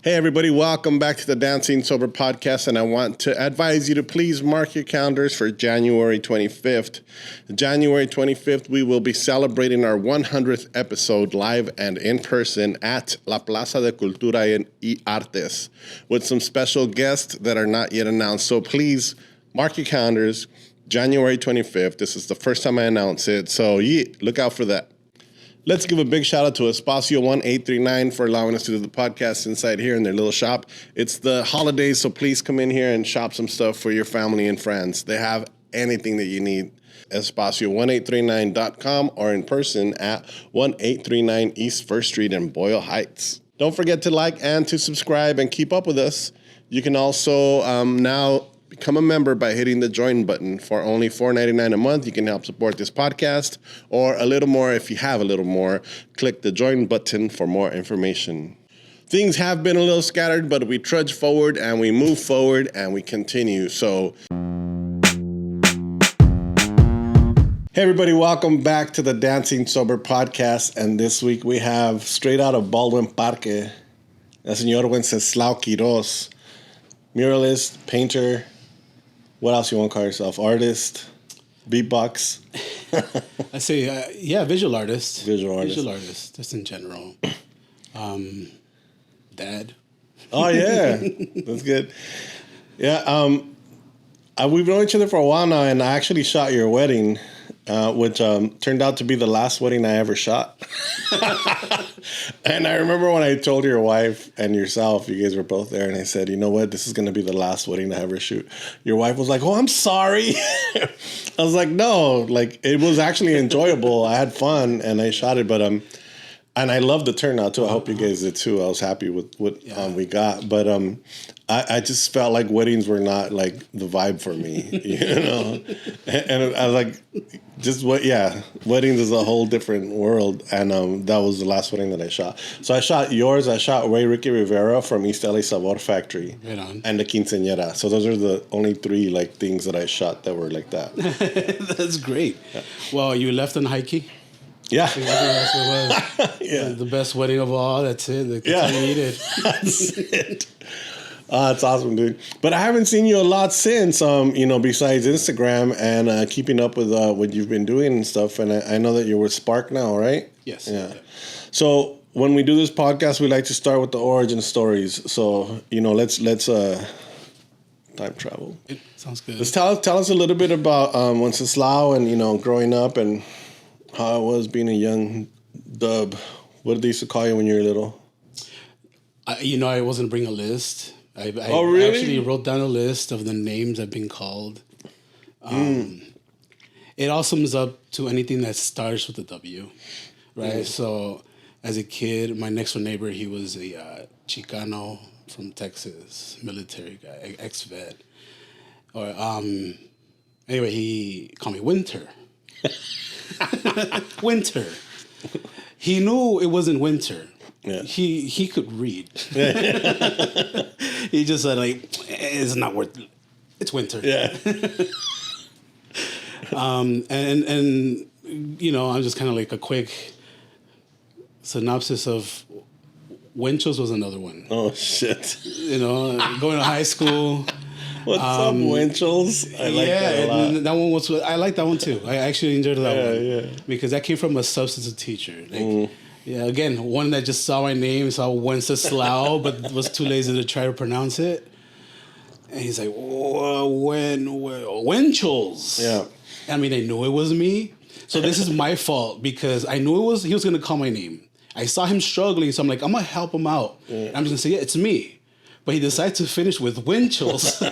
Hey everybody, welcome back to the DANCNG SOBR podcast, and I want to advise you to please mark your calendars for January 25th. January 25th, we will be celebrating our 100th episode live and in person at La Plaza de Cultura y Artes with some special guests that are not yet announced. So please mark your calendars, January 25th. This is the first time I announce it, so look out for that. Let's give a big shout out to Espacio 1839 for allowing us to do the podcast inside here in their little shop. It's the holidays, so please come in here and shop some stuff for your family and friends. They have anything that you need. Espacio1839.com or in person at 1839 East 1st Street in Boyle Heights. Don't forget to like and to subscribe and keep up with us. You can also now become a member by hitting the join button. For only $4.99 a month, you can help support this podcast, or a little more if you have a little more. Click the join button for more information. Things have been a little scattered, but we trudge forward and we move forward and we continue. So, hey everybody, welcome back to the DANCNG SOBR podcast. And this week we have straight out of Baldwin Parque, el señor Wenceslao Quiroz, muralist, painter. What else you want to call yourself? Artist? Beatbox? I say, visual artist. Visual artist, just in general. Dad. Oh, yeah. That's good. Yeah, we've known each other for a while now, and I actually shot your wedding, which turned out to be the last wedding I ever shot. And I remember when I told your wife and yourself, you guys were both there, and I said, you know what, this is going to be the last wedding I ever shoot. Your wife was like, oh, I'm sorry. I was like, no, like, it was actually enjoyable. I had fun, and I shot it, but and I loved the turnout, too. I hope you guys did, too. I was happy with what we got, but I just felt like weddings were not, like, the vibe for me, you know? And I was like, weddings is a whole different world, and that was the last wedding that I shot. So I shot yours, I shot Ray Ricky Rivera from East LA Sabor Factory, right on, and the quinceañera. So those are the only three, like, things that I shot that were like that. That's great. Yeah. Well, you left on Heike? Yeah. I think that's what it was. Yeah. The best wedding of all. That's it. That's all you needed. That's it. That's awesome, dude. But I haven't seen you a lot since, besides Instagram and keeping up with what you've been doing and stuff. And I know that you're with Spark now, right? Yes. Yeah. So when we do this podcast, we like to start with the origin stories. So, let's time travel. It sounds good. Let's tell us a little bit about Wenceslao and, growing up and how it was being a young dub. What did they used to call you when you were little? I wasn't bringing a list. I really? actually wrote down a list of the names I've been called. It all sums up to anything that starts with a W, right? So as a kid, my next door neighbor, he was a Chicano from Texas, military guy, ex-vet. Or anyway, he called me Winter. Winter. He knew it wasn't winter. Yeah. He could read. He just said, like, it's not worth it. It's winter. Yeah. And I'm just kind of like a quick synopsis of Winchos was another one. Oh, shit. Going to high school. What's up, Winchels? I like that a lot. That one was. I like that one too. I actually enjoyed that one because that came from a substitute teacher. Yeah, again, one that just saw my name, saw Wenceslao, but was too lazy to try to pronounce it. And he's like, Winchels. Yeah. I mean, I knew it was me. So this is my fault because I knew he was going to call my name. I saw him struggling, so I'm like, I'm going to help him out. Yeah. I'm just going to say, yeah, it's me. But he decided to finish with Winchels.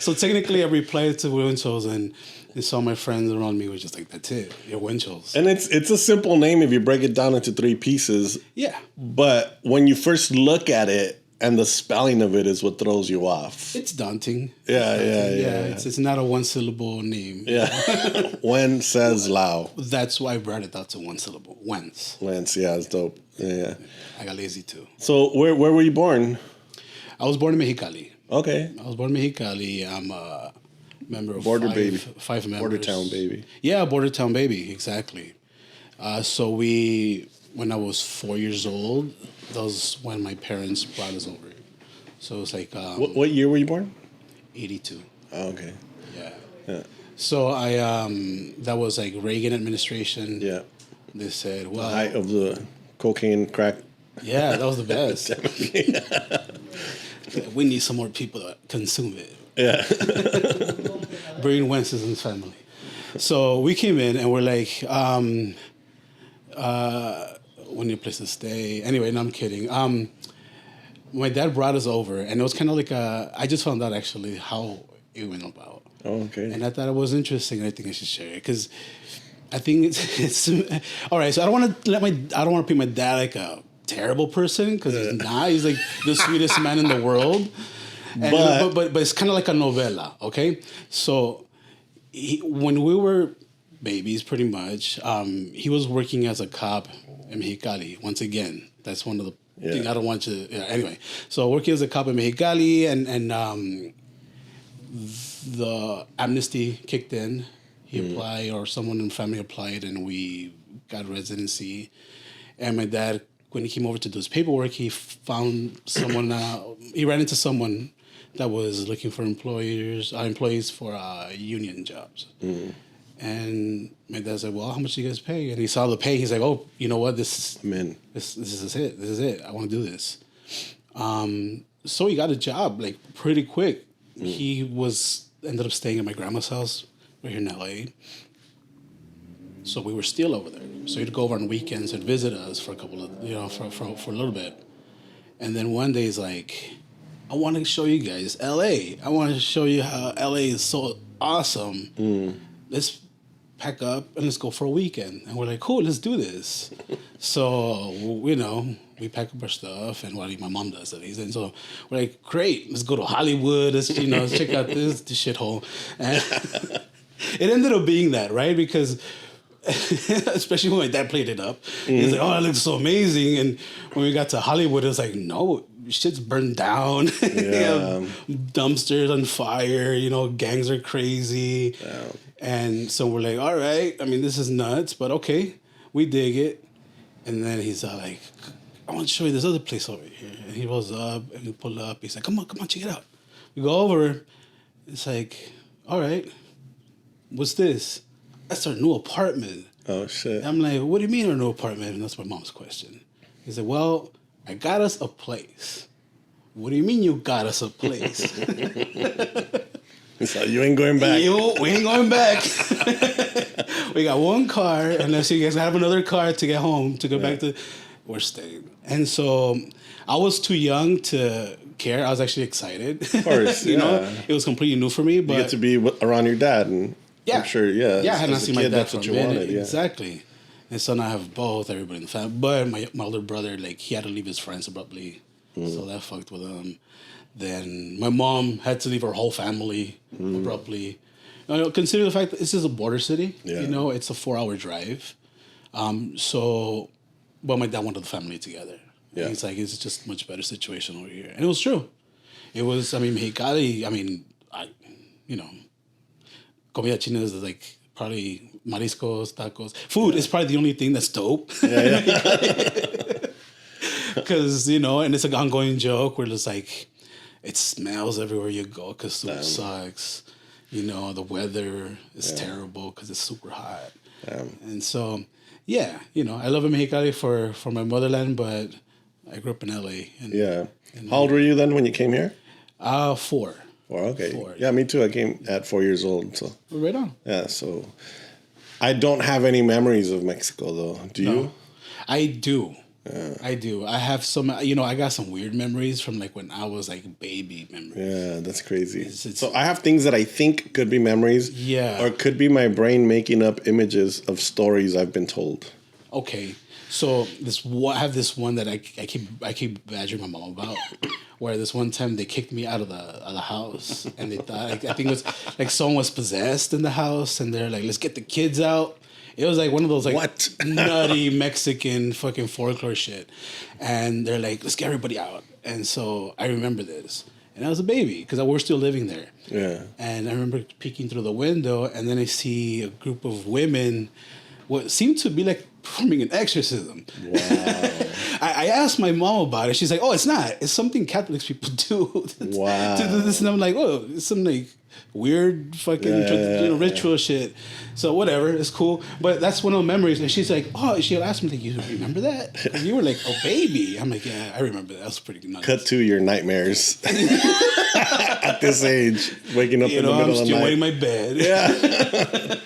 So technically, I replied to Winchels, and so all my friends around me were just like, that's it, you're Winchels. And it's a simple name if you break it down into three pieces. Yeah. But when you first look at it, and the spelling of it is what throws you off. It's daunting. Yeah. It's not a one-syllable name. Yeah. Wenceslao. That's why I brought it out to one syllable. Wens. Yeah, it's dope. Yeah. I got lazy too. So where were you born? I was born in Mexicali. Okay. I was born in Mexicali. I'm a member of five members. Border town baby. Yeah, border town baby, exactly. So we when I was 4 years old, that was when my parents brought us over. So it was like What year were you born? 82. Oh, okay. Yeah. So I that was like Reagan administration. Yeah. They said, well, The height of the cocaine crack. yeah, that was the best. We need some more people to consume it. Yeah. Bring Wenceslao family. So we came in and we're like, we need a place to stay. Anyway, no, I'm kidding. My dad brought us over, and it was kind of like I just found out actually how it went about. Oh, okay. And I thought it was interesting, and I think I should share it because I think it's all right. So I don't want to paint my dad like a terrible person because he's not. He's like the sweetest man in the world. And, but it's kind of like a novela, okay? So when we were babies, pretty much, he was working as a cop in Mexicali. Once again, that's one of the things I don't want to. Yeah, anyway, so working as a cop in Mexicali, and the amnesty kicked in. He applied, or someone in the family applied, and we got residency. And my dad, when he came over to do his paperwork, he found someone. He ran into someone that was looking for employees for union jobs. And my dad said, well, how much do you guys pay? And he saw the pay. He's like, oh, you know what? This is it. This is it. I want to do this. So he got a job like pretty quick. He ended up staying at my grandma's house right here in LA. So we were still over there. So he'd go over on weekends and visit us for a couple of, for a little bit. And then one day he's like, I want to show you guys LA. I want to show you how LA is so awesome. Let's pack up and let's go for a weekend. And we're like, cool, let's do this. So, we pack up our stuff, and my mom does at least. And so we're like, great, let's go to Hollywood. Let's check out this shithole. And it ended up being that, right? Because especially when my dad played it up, he's like, oh, it looks so amazing. And when we got to Hollywood, it was like, no, shit's burned down. Dumpsters on fire, gangs are crazy. Yeah. And so we're like, all right, I mean, this is nuts, but okay, we dig it. And then he's like, I want to show you this other place over here. And he rolls up and we pull up. He's like, come on, check it out. We go over. It's like, all right, what's this? That's our new apartment. Oh, shit. I'm like, what do you mean our new apartment? And that's my mom's question. He said, well, I got us a place. What do you mean you got us a place? So you ain't going back. We ain't going back. We got one car, unless you guys have another car to get home, to go back to, we're staying. And so I was too young to care. I was actually excited. Of course, it was completely new for me. But you get to be around your dad, and I'm sure, I had not seen my dad that's what you wanted. Exactly. And so now I have both, everybody in the family. But my older brother, he had to leave his friends abruptly. So that fucked with him. Then my mom had to leave her whole family abruptly. Consider the fact that this is a border city. Yeah. It's a 4-hour drive. But my dad wanted the family together. Yeah. He's like, it's just a much better situation over here. And it was true. It was, Mexicali, comida china is like probably mariscos, tacos. Food is probably the only thing that's dope. Because, and it's an ongoing joke where it's like, it smells everywhere you go because soup sucks. The weather is terrible because it's super hot. And so, I love Mexicali for my motherland, but I grew up in LA. How old were you then when you came here? 4. Okay. 4. Yeah, me too. I came at 4 years old. So right on. Yeah, so I don't have any memories of Mexico though. Do you? I do. Yeah. I do. I have some, I got some weird memories from when I was baby memories. Yeah, that's crazy. So I have things that I think could be memories. Yeah. Or could be my brain making up images of stories I've been told. Okay. So I have this one that I keep badgering my mom about, where this one time they kicked me out of the house, and they thought, I think it was someone was possessed in the house, and they're like, let's get the kids out. It was one of those what? Nutty Mexican fucking folklore shit. And they're like, let's get everybody out. And so I remember this. And I was a baby because we're still living there. Yeah. And I remember peeking through the window, and then I see a group of women, what seemed to be performing an exorcism. Wow. I asked my mom about it. She's like, oh, it's not. It's something Catholic people do. Wow. To do this. And I'm like, oh, it's some like weird fucking ritual shit. So whatever, it's cool. But that's one of the memories. And she's like, oh, she'll ask me, like, you remember that? And you were like, oh, baby. I'm like, yeah, I remember that. That was pretty nuts. Cut to your nightmares at this age, waking up in the middle of the night. I'm still wetting my bed. Yeah.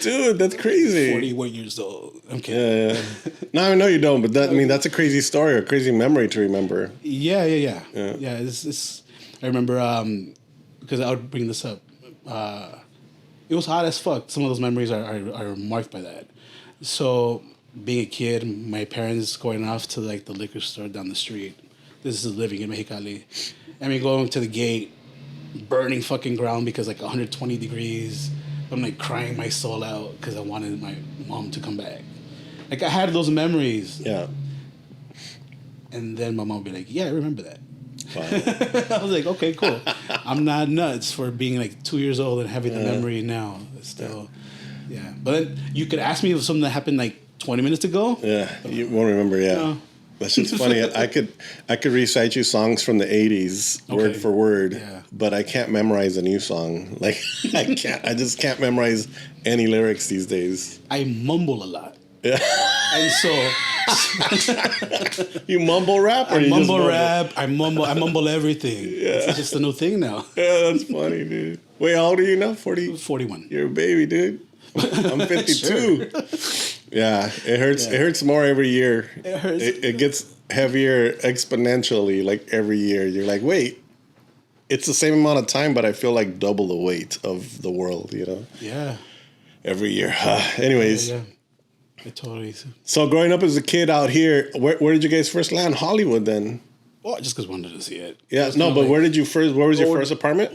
Dude, that's crazy. 41 years old. I'm kidding. Yeah. No, I know you don't, but that's a crazy story, a crazy memory to remember. Yeah. It's I remember because I would bring this up. It was hot as fuck. Some of those memories are marked by that. So being a kid, my parents going off to like the liquor store down the street. This is living in Mexicali. I mean, going to the gate, burning fucking ground because like 120 degrees. I'm like crying my soul out because I wanted my mom to come back. Like I had those memories. Yeah. And then my mom would be like, yeah, I remember that. Wow. I was like, okay, cool. I'm not nuts for being like 2 years old and having the memory now. It's still, yeah. But then you could ask me if something that happened like 20 minutes ago. Yeah, you won't remember, yeah. No. That shit's funny. I could recite you songs from the 80s, word for word, but I can't memorize a new song. Like, I just can't memorize any lyrics these days. I mumble a lot. Yeah. And so... You mumble rap? Or I mumble rap. I mumble everything. Yeah. It's just a new thing now. Yeah, that's funny, dude. Wait, how old are you now? 40? 41. You're a baby, dude. I'm 52. Yeah, it hurts. Yeah. It hurts more every year. It hurts. It gets heavier exponentially, like every year. You're like, wait, it's the same amount of time, but I feel like double the weight of the world, you know? Yeah. Every year. Anyways. Yeah. I totally. So growing up as a kid out here, where did you guys first land? Hollywood then? Well, just because I wanted to see it. Yeah, no, but like, where was your first apartment?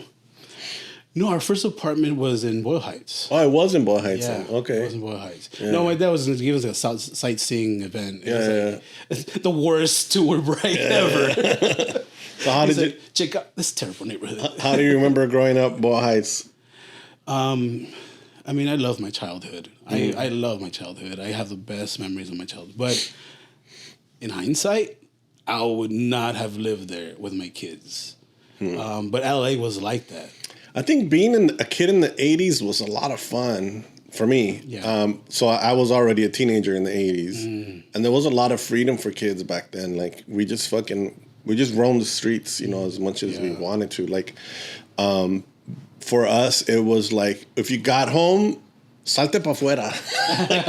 No, our first apartment was in Boyle Heights. Oh, it was in Boyle Heights. Yeah, okay. It was in Boyle Heights. Yeah. No, my dad was giving us a sightseeing event. It was like the worst tour ride ever. So how did you check out this terrible neighborhood? How do you remember growing up Boyle Heights? I mean, I love my childhood. I love my childhood. I have the best memories of my childhood. But in hindsight, I would not have lived there with my kids. But LA was like that. I think being a kid in the 80s was a lot of fun for me. Yeah. So I was already a teenager in the 80s. And there was a lot of freedom for kids back then. Like, we just roamed the streets, you know, as much as we wanted to. Like, for us, it was like, if you got home, salte pa fuera.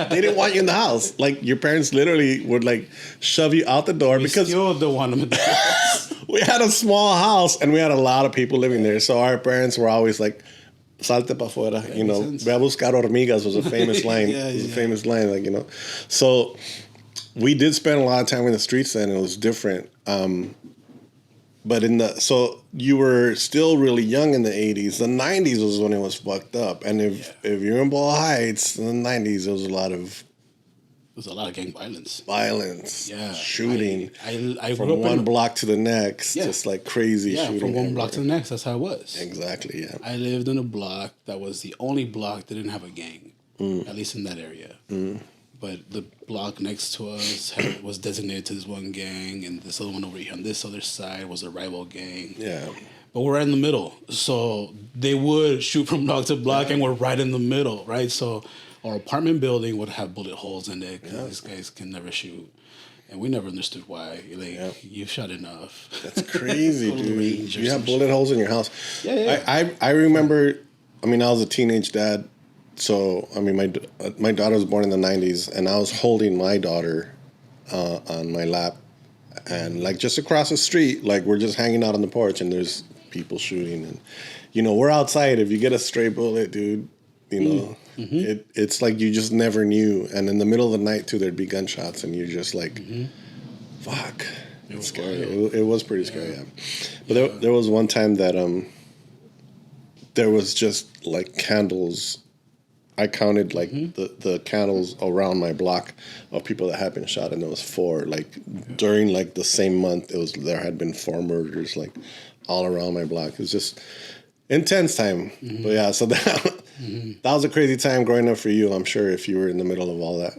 They didn't want you in the house. Like, your parents literally would, like, shove you out the door because... still don't want them in the house. We had a small house, and we had a lot of people living there. So our parents were always like, salte pa fuera. You know, ve a buscar hormigas was a famous line. It was a famous line, like, you know. So we did spend a lot of time in the streets then. It was different. But so you were still really young in the 80s. The 90s was when it was fucked up. And if you're in Boyle Heights in the 90s, there was a lot of gang violence. Yeah. Shooting. I from one block to the next. Yeah. Just like crazy shooting. Yeah, from one block to the next. That's how it was. Exactly, yeah. I lived in a block that was the only block that didn't have a gang. At least in that area. But the block next to us was designated to this one gang, and this other one over here on this other side was a rival gang. Yeah. But we're right in the middle. So they would shoot from block to block, and we're right in the middle, right? So our apartment building would have bullet holes in it because these guys can never shoot. And we never understood why. Like, you've shot enough. That's crazy, dude. You have bullet holes in your house. Yeah. I remember, I was a teenage dad. So, my daughter was born in the 90s, and I was holding my daughter on my lap. And, like, just across the street, like, we're just hanging out on the porch, and there's people shooting. And, you know, we're outside. If you get a stray bullet, dude, you know, it's like you just never knew. And in the middle of the night, too, there'd be gunshots, and you're just like, fuck. It's scary. It was pretty scary, yeah. But there was one time that there was just, like, candles. I counted like the candles around my block of people that had been shot, and there was 4. Like during like the same month, there had been 4 murders like all around my block. It was just intense time. But yeah, so that was a crazy time growing up for you. I'm sure if you were in the middle of all that.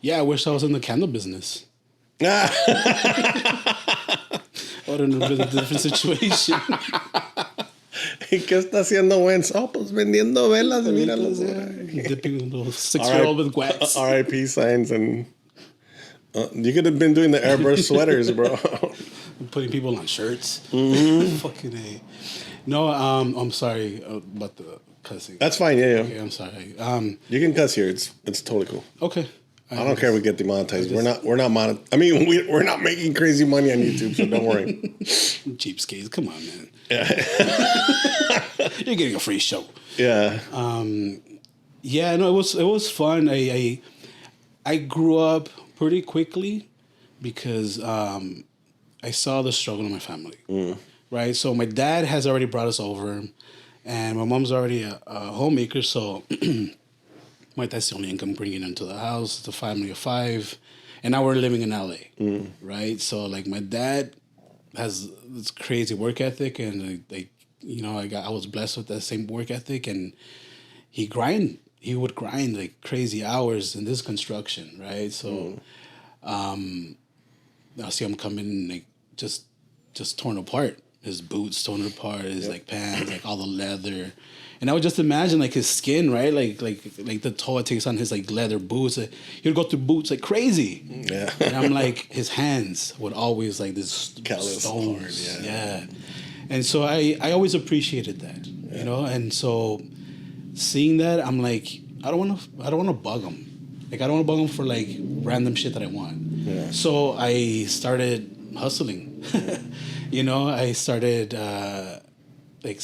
Yeah, I wish I was in the candle business. What a different situation. ¿Y qué está haciendo Wenz? Oh, pues vendiendo velas, míralo. Dipping a little 6-year-old with wax. RIP signs and you could have been doing the airbrush sweaters, bro. Putting people on shirts. Fucking A. No, I'm sorry about the cussing. That's fine, yeah. Okay, I'm sorry. You can cuss here. It's totally cool. Okay. I don't care if we get demonetized. We're not I mean, we're not making crazy money on YouTube, so don't worry. Cheapskates, come on, man. Yeah. You're getting a free show. Yeah. Yeah, no, it was fun. I grew up pretty quickly because I saw the struggle in my family. Right? So my dad has already brought us over, and my mom's already a homemaker, so that's the only income bringing into the house. It's a family of 5, and now we're living in LA, right? So like my dad has this crazy work ethic, and I was blessed with that same work ethic, and he would grind like crazy hours in this construction, right? So I see him coming like just torn apart. His boots torn apart, his like pants, like all the leather. And I would just imagine like his skin, right? Like the toll it takes on his like leather boots. He would go through boots like crazy. Yeah. And I'm like, his hands would always like this stones. Hard, yeah. And so I always appreciated that, you know? And so seeing that, I'm like, I don't want to bug him. Like I don't want to bug him for like random shit that I want. Yeah. So I started hustling. You know, I started like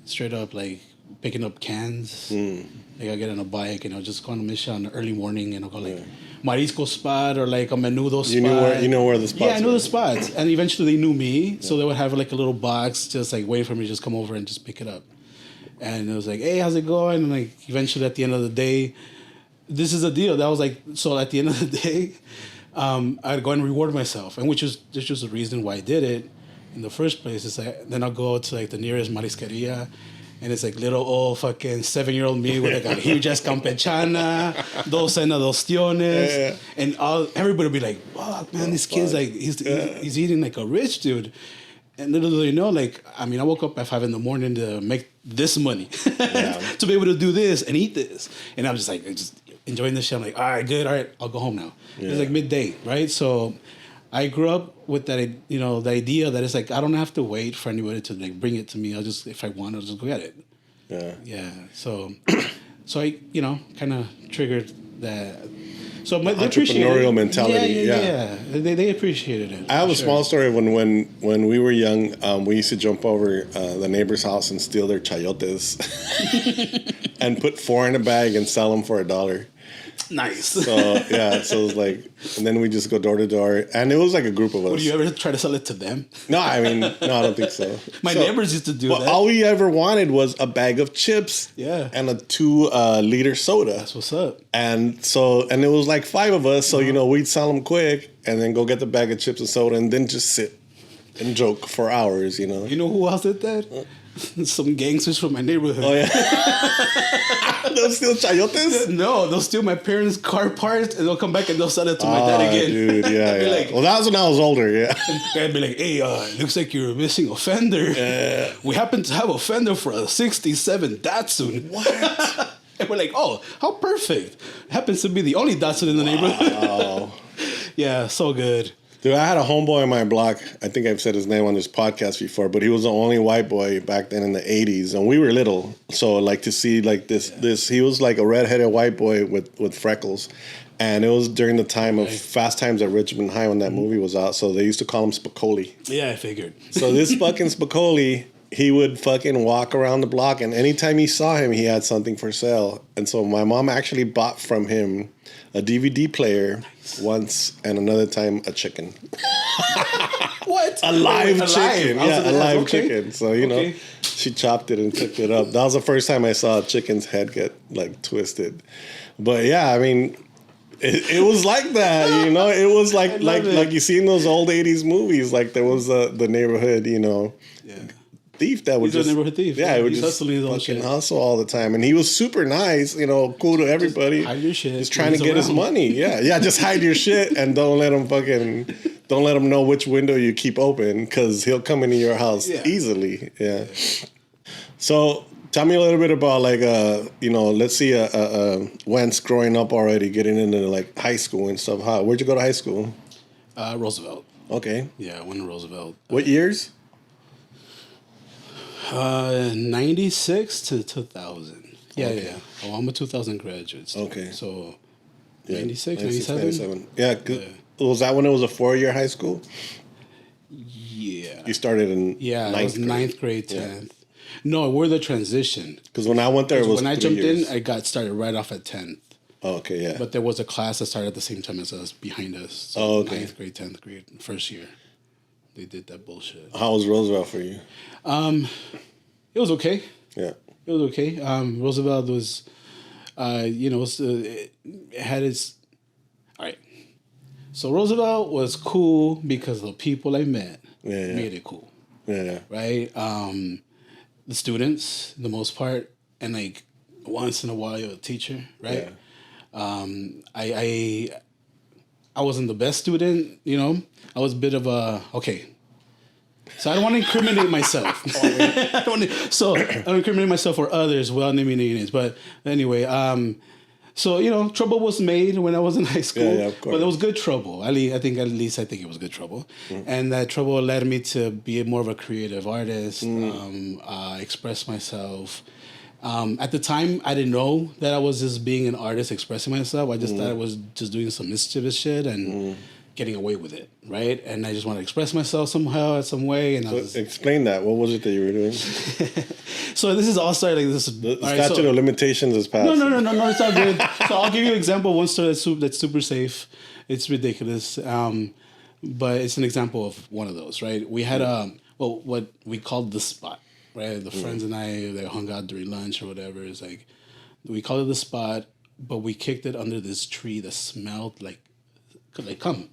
straight up like picking up cans. Like I get on a bike and I'll just go on a mission on the early morning and I'll go like Marisco spot or like a menudo spot. You know where the spots. Yeah, I knew the spots. And eventually they knew me, so they would have like a little box just like waiting for me to just come over and just pick it up. And it was like, hey, how's it going? And like eventually at the end of the day, this is a deal. That was like, so at the end of the day, I'd go and reward myself, and which was the reason why I did it in the first place. Is like, then I'll go to like the nearest marisqueria, and it's like little old fucking 7-year-old me with like a huge ass campechana, docena de ostiones, and everybody would be like, "Fuck, man, this kid's like he's eating like a rich dude." And little do you know, like, I mean, I woke up at 5 a.m. to make this money to be able to do this and eat this, and I'm just like enjoying this shit. I'm like, all right, good, all right, I'll go home now. Yeah. It's like midday, right? So I grew up with that, you know, the idea that it's like I don't have to wait for anybody to like bring it to me. I'll just, if I want, I'll just go get it. Yeah. So I, you know, kind of triggered that. So they entrepreneurial mentality. Yeah. They appreciated it. I have a small story of when we were young. We used to jump over the neighbor's house and steal their chayotes and put 4 in a bag and sell them for $1. Nice. So it was like, and then we just go door to door, and it was like a group of us. Would you ever try to sell it to them? No, I don't think so. My neighbors used to do that. All we ever wanted was a bag of chips, and a 2-liter soda. That's what's up. And it was like 5 of us, so you know we'd sell them quick, and then go get the bag of chips and soda, and then just sit and joke for hours. You know. You know who else did that? Some gangsters from my neighborhood. Oh, yeah. They'll steal chayotes? No, they'll steal my parents' car parts and they'll come back and they'll sell it to my dad again. Dude, yeah. Like, well, that was when I was older, yeah. I'd be like, hey, looks like you're missing a fender. Yeah. We happen to have a fender for a 67 Datsun. What? And we're like, oh, how perfect. Happens to be the only Datsun in the neighborhood. Wow. Yeah, so good. Dude, I had a homeboy in my block. I think I've said his name on this podcast before, but he was the only white boy back then in the 80s, and we were little. So, like, to see, like, this he was like a redheaded white boy with freckles. And it was during the time of Fast Times at Richmond High when that movie was out, so they used to call him Spicoli. Yeah, I figured. So this fucking Spicoli, he would fucking walk around the block, and anytime he saw him, he had something for sale. And so my mom actually bought from him a DVD player once, and another time a chicken. What? A live chicken. Yeah, a live chicken. So, you know, she chopped it and cooked it up. That was the first time I saw a chicken's head get, like, twisted. But, yeah, I mean, it was like that, you know? It was like you see in those old 80s movies. Like, there was the neighborhood, you know, thief that would He's a neighborhood thief. Yeah, he would he's just hustling his own fucking shit. hustle all the time. And he was super nice, cool to everybody. Hide your shit. He's trying to get his money. Yeah, just hide your shit and don't let him know which window you keep open because he'll come into your house easily. Yeah. So tell me a little bit about let's see Wentz growing up already, getting into like high school and stuff. Where'd you go to high school? Roosevelt. Okay. Yeah, I went to Roosevelt. What years? 96 to 2000. Yeah, okay. Yeah. Oh, I'm a 2000 graduate. Okay. So 96, 97? Yeah. Was that when it was a 4-year high school? Yeah. You started in ninth grade, 10th. Yeah. No, we're the transition. Because when I went there, it was when I jumped in, I got started right off at 10th. Oh, okay, yeah. But there was a class that started at the same time as us behind us. So okay. 9th grade, 10th grade, first year. They did that bullshit. How was Roosevelt for you? It was okay. Yeah. It was okay. Roosevelt was, it had its... All right. So Roosevelt was cool because the people I met made it cool. Yeah. Right? The students, the most part, and like once in a while a teacher, right? Yeah. I wasn't the best student, I was a bit of a so I don't want to incriminate myself. I don't incriminate myself or others without naming names. But anyway, so trouble was made when I was in high school. Yeah, of course. But it was good trouble. I think it was good trouble, and that trouble led me to be more of a creative artist. Express myself. At the time, I didn't know that I was just being an artist expressing myself. I just thought I was just doing some mischievous shit and getting away with it, right? And I just want to express myself somehow, some way. And explain that. What was it that you were doing? So this is all started like this. The statute of limitations is passed. No, it's all good. So I'll give you an example of one story that's super safe. It's ridiculous, but it's an example of one of those, right? We had what we called the spot. Right, the friends and I that hung out during lunch or whatever is like, we call it the spot, but we kicked it under this tree that smelled like cum.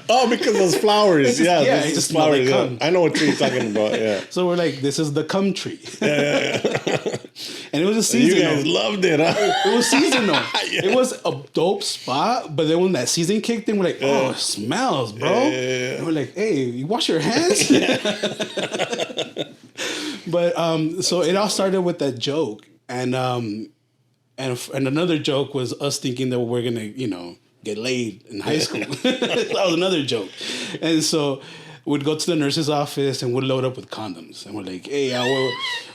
Oh, because those flowers, it just flowers. Like cum. I know what tree you're talking about. Yeah. So we're like, this is the cum tree. Yeah. And it was a season. You guys loved it, huh? It was seasonal. Yeah. It was a dope spot, but then when that season kicked in, we're like, oh, it smells, bro. Yeah. And we're like, hey, you wash your hands? But so it all started with that joke, and another joke was us thinking that we're gonna, get laid in high school. That was another joke, and so we'd go to the nurse's office and we'd load up with condoms, and we're like, hey,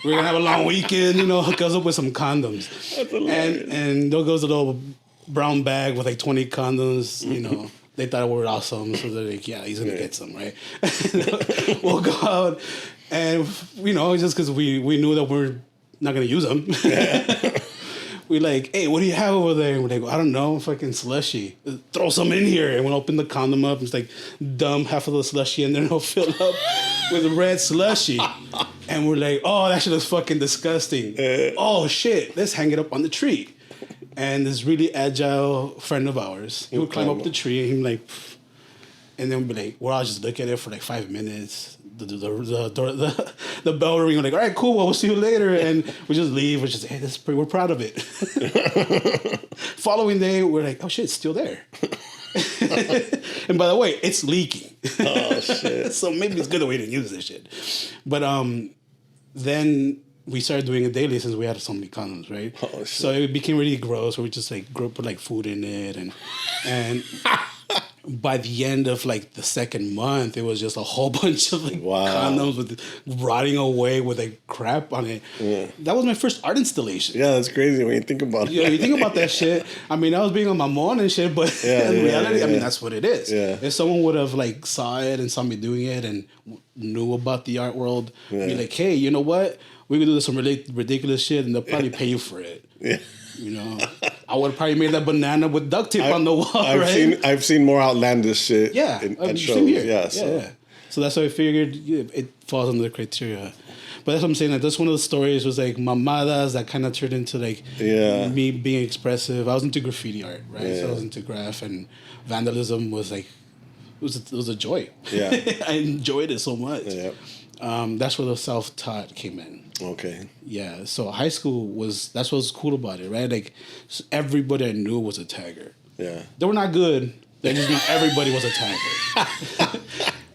we're gonna have a long weekend, hook us up with some condoms. That's hilarious. And there goes a little brown bag with like 20 condoms, They thought we were awesome, so they're like, yeah, he's gonna get some, right? We'll go out. And, just because we knew that we're not going to use them, we're like, hey, what do you have over there? And we're like, I don't know, fucking slushy. Throw some in here. And we'll open the condom up. And it's like, dump half of the slushy and then it'll fill up with red slushy. And we're like, oh, that shit is fucking disgusting. Oh, shit, let's hang it up on the tree. And this really agile friend of ours, he would climb up the tree and he'd be like, and then we'd be like, well, I'll just look at it for like 5 minutes. The bell ring. We're like, all right, cool. Well, we'll see you later, and we just leave. We're just, hey, we're proud of it. Following day, we're like, oh shit, it's still there. And by the way, it's leaking. Oh shit! So maybe it's good that we didn't use this shit. But then we started doing it daily since we had so many condoms, right? Oh shit! So it became really gross. Where we just like put like food in it, and by the end of like the second month, it was just a whole bunch of condoms with rotting away with like crap on it. Yeah. That was my first art installation. Yeah, that's crazy when you think about it. Yeah, you think about that shit. I mean, I was being on my mom and shit, but in reality, I mean, that's what it is. Yeah. If someone would have like saw it and saw me doing it and knew about the art world, be like, hey, you know what? We could do some really ridiculous shit, and they'll probably pay you for it. Yeah. I would have probably made that banana with duct tape on the wall, I've seen more outlandish shit. Yeah, at shows. Yeah, so that's why I figured it falls under the criteria. But that's what I'm saying. Like, that's one of the stories was like mamadas that kind of turned into like me being expressive. I was into graffiti art, right? Yeah. So I was into graph, and vandalism was like it was a joy. Yeah, I enjoyed it so much. Yeah. That's where the self-taught came in. Okay. Yeah. So high school that's what was cool about it, right? Like everybody I knew was a tagger. Yeah. They were not good. They just knew everybody was a tagger.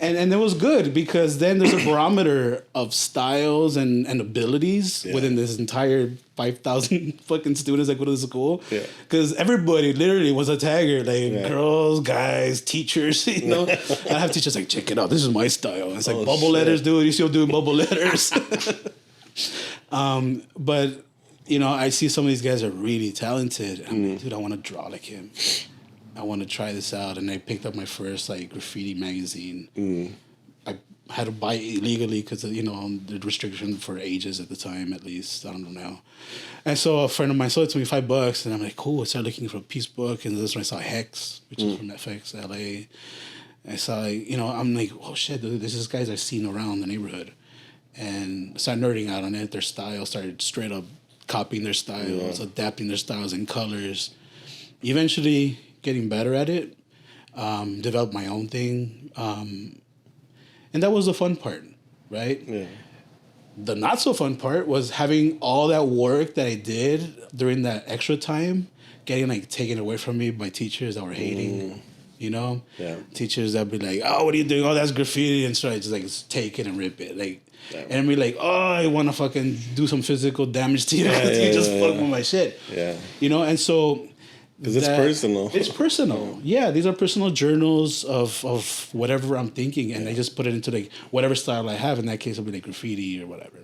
And it was good because then there's a barometer of styles and abilities within this entire 5,000 fucking students that go to the school. Yeah. Because everybody literally was a tagger. Like girls, guys, teachers, you know. I have teachers like, check it out. This is my style. It's like bubble letters, dude. You still doing bubble letters. But, you know, I see some of these guys are really talented. I'm like, dude, I want to draw like him. I want to try this out. And I picked up my first like graffiti magazine. I had to buy it illegally because, you know, the restriction for ages at the time, at least. I don't know now. And so a friend of mine sold it to me $5. And I'm like, cool. I started looking for a piece book. And this is when I saw Hex, which is from FX, LA. I saw, you know, I'm like, oh shit, dude, this is guys I've seen around the neighborhood. And started nerding out on it. Their style started straight up copying their styles, adapting their styles and colors. Eventually getting better at it, developed my own thing. And that was the fun part, right? Yeah. The not so fun part was having all that work that I did during that extra time, getting like taken away from me by teachers that were hating, you know? Yeah. Teachers that would be like, oh, what are you doing? Oh, that's graffiti. And so I just like take it and rip it. Like, and be like, oh, I want to fucking do some physical damage to you. You just fuck with my shit. Yeah. You know, and so... Because it's personal. It's personal. Yeah, these are personal journals of whatever I'm thinking, and I just put it into like whatever style I have. In that case, it'll be like graffiti or whatever.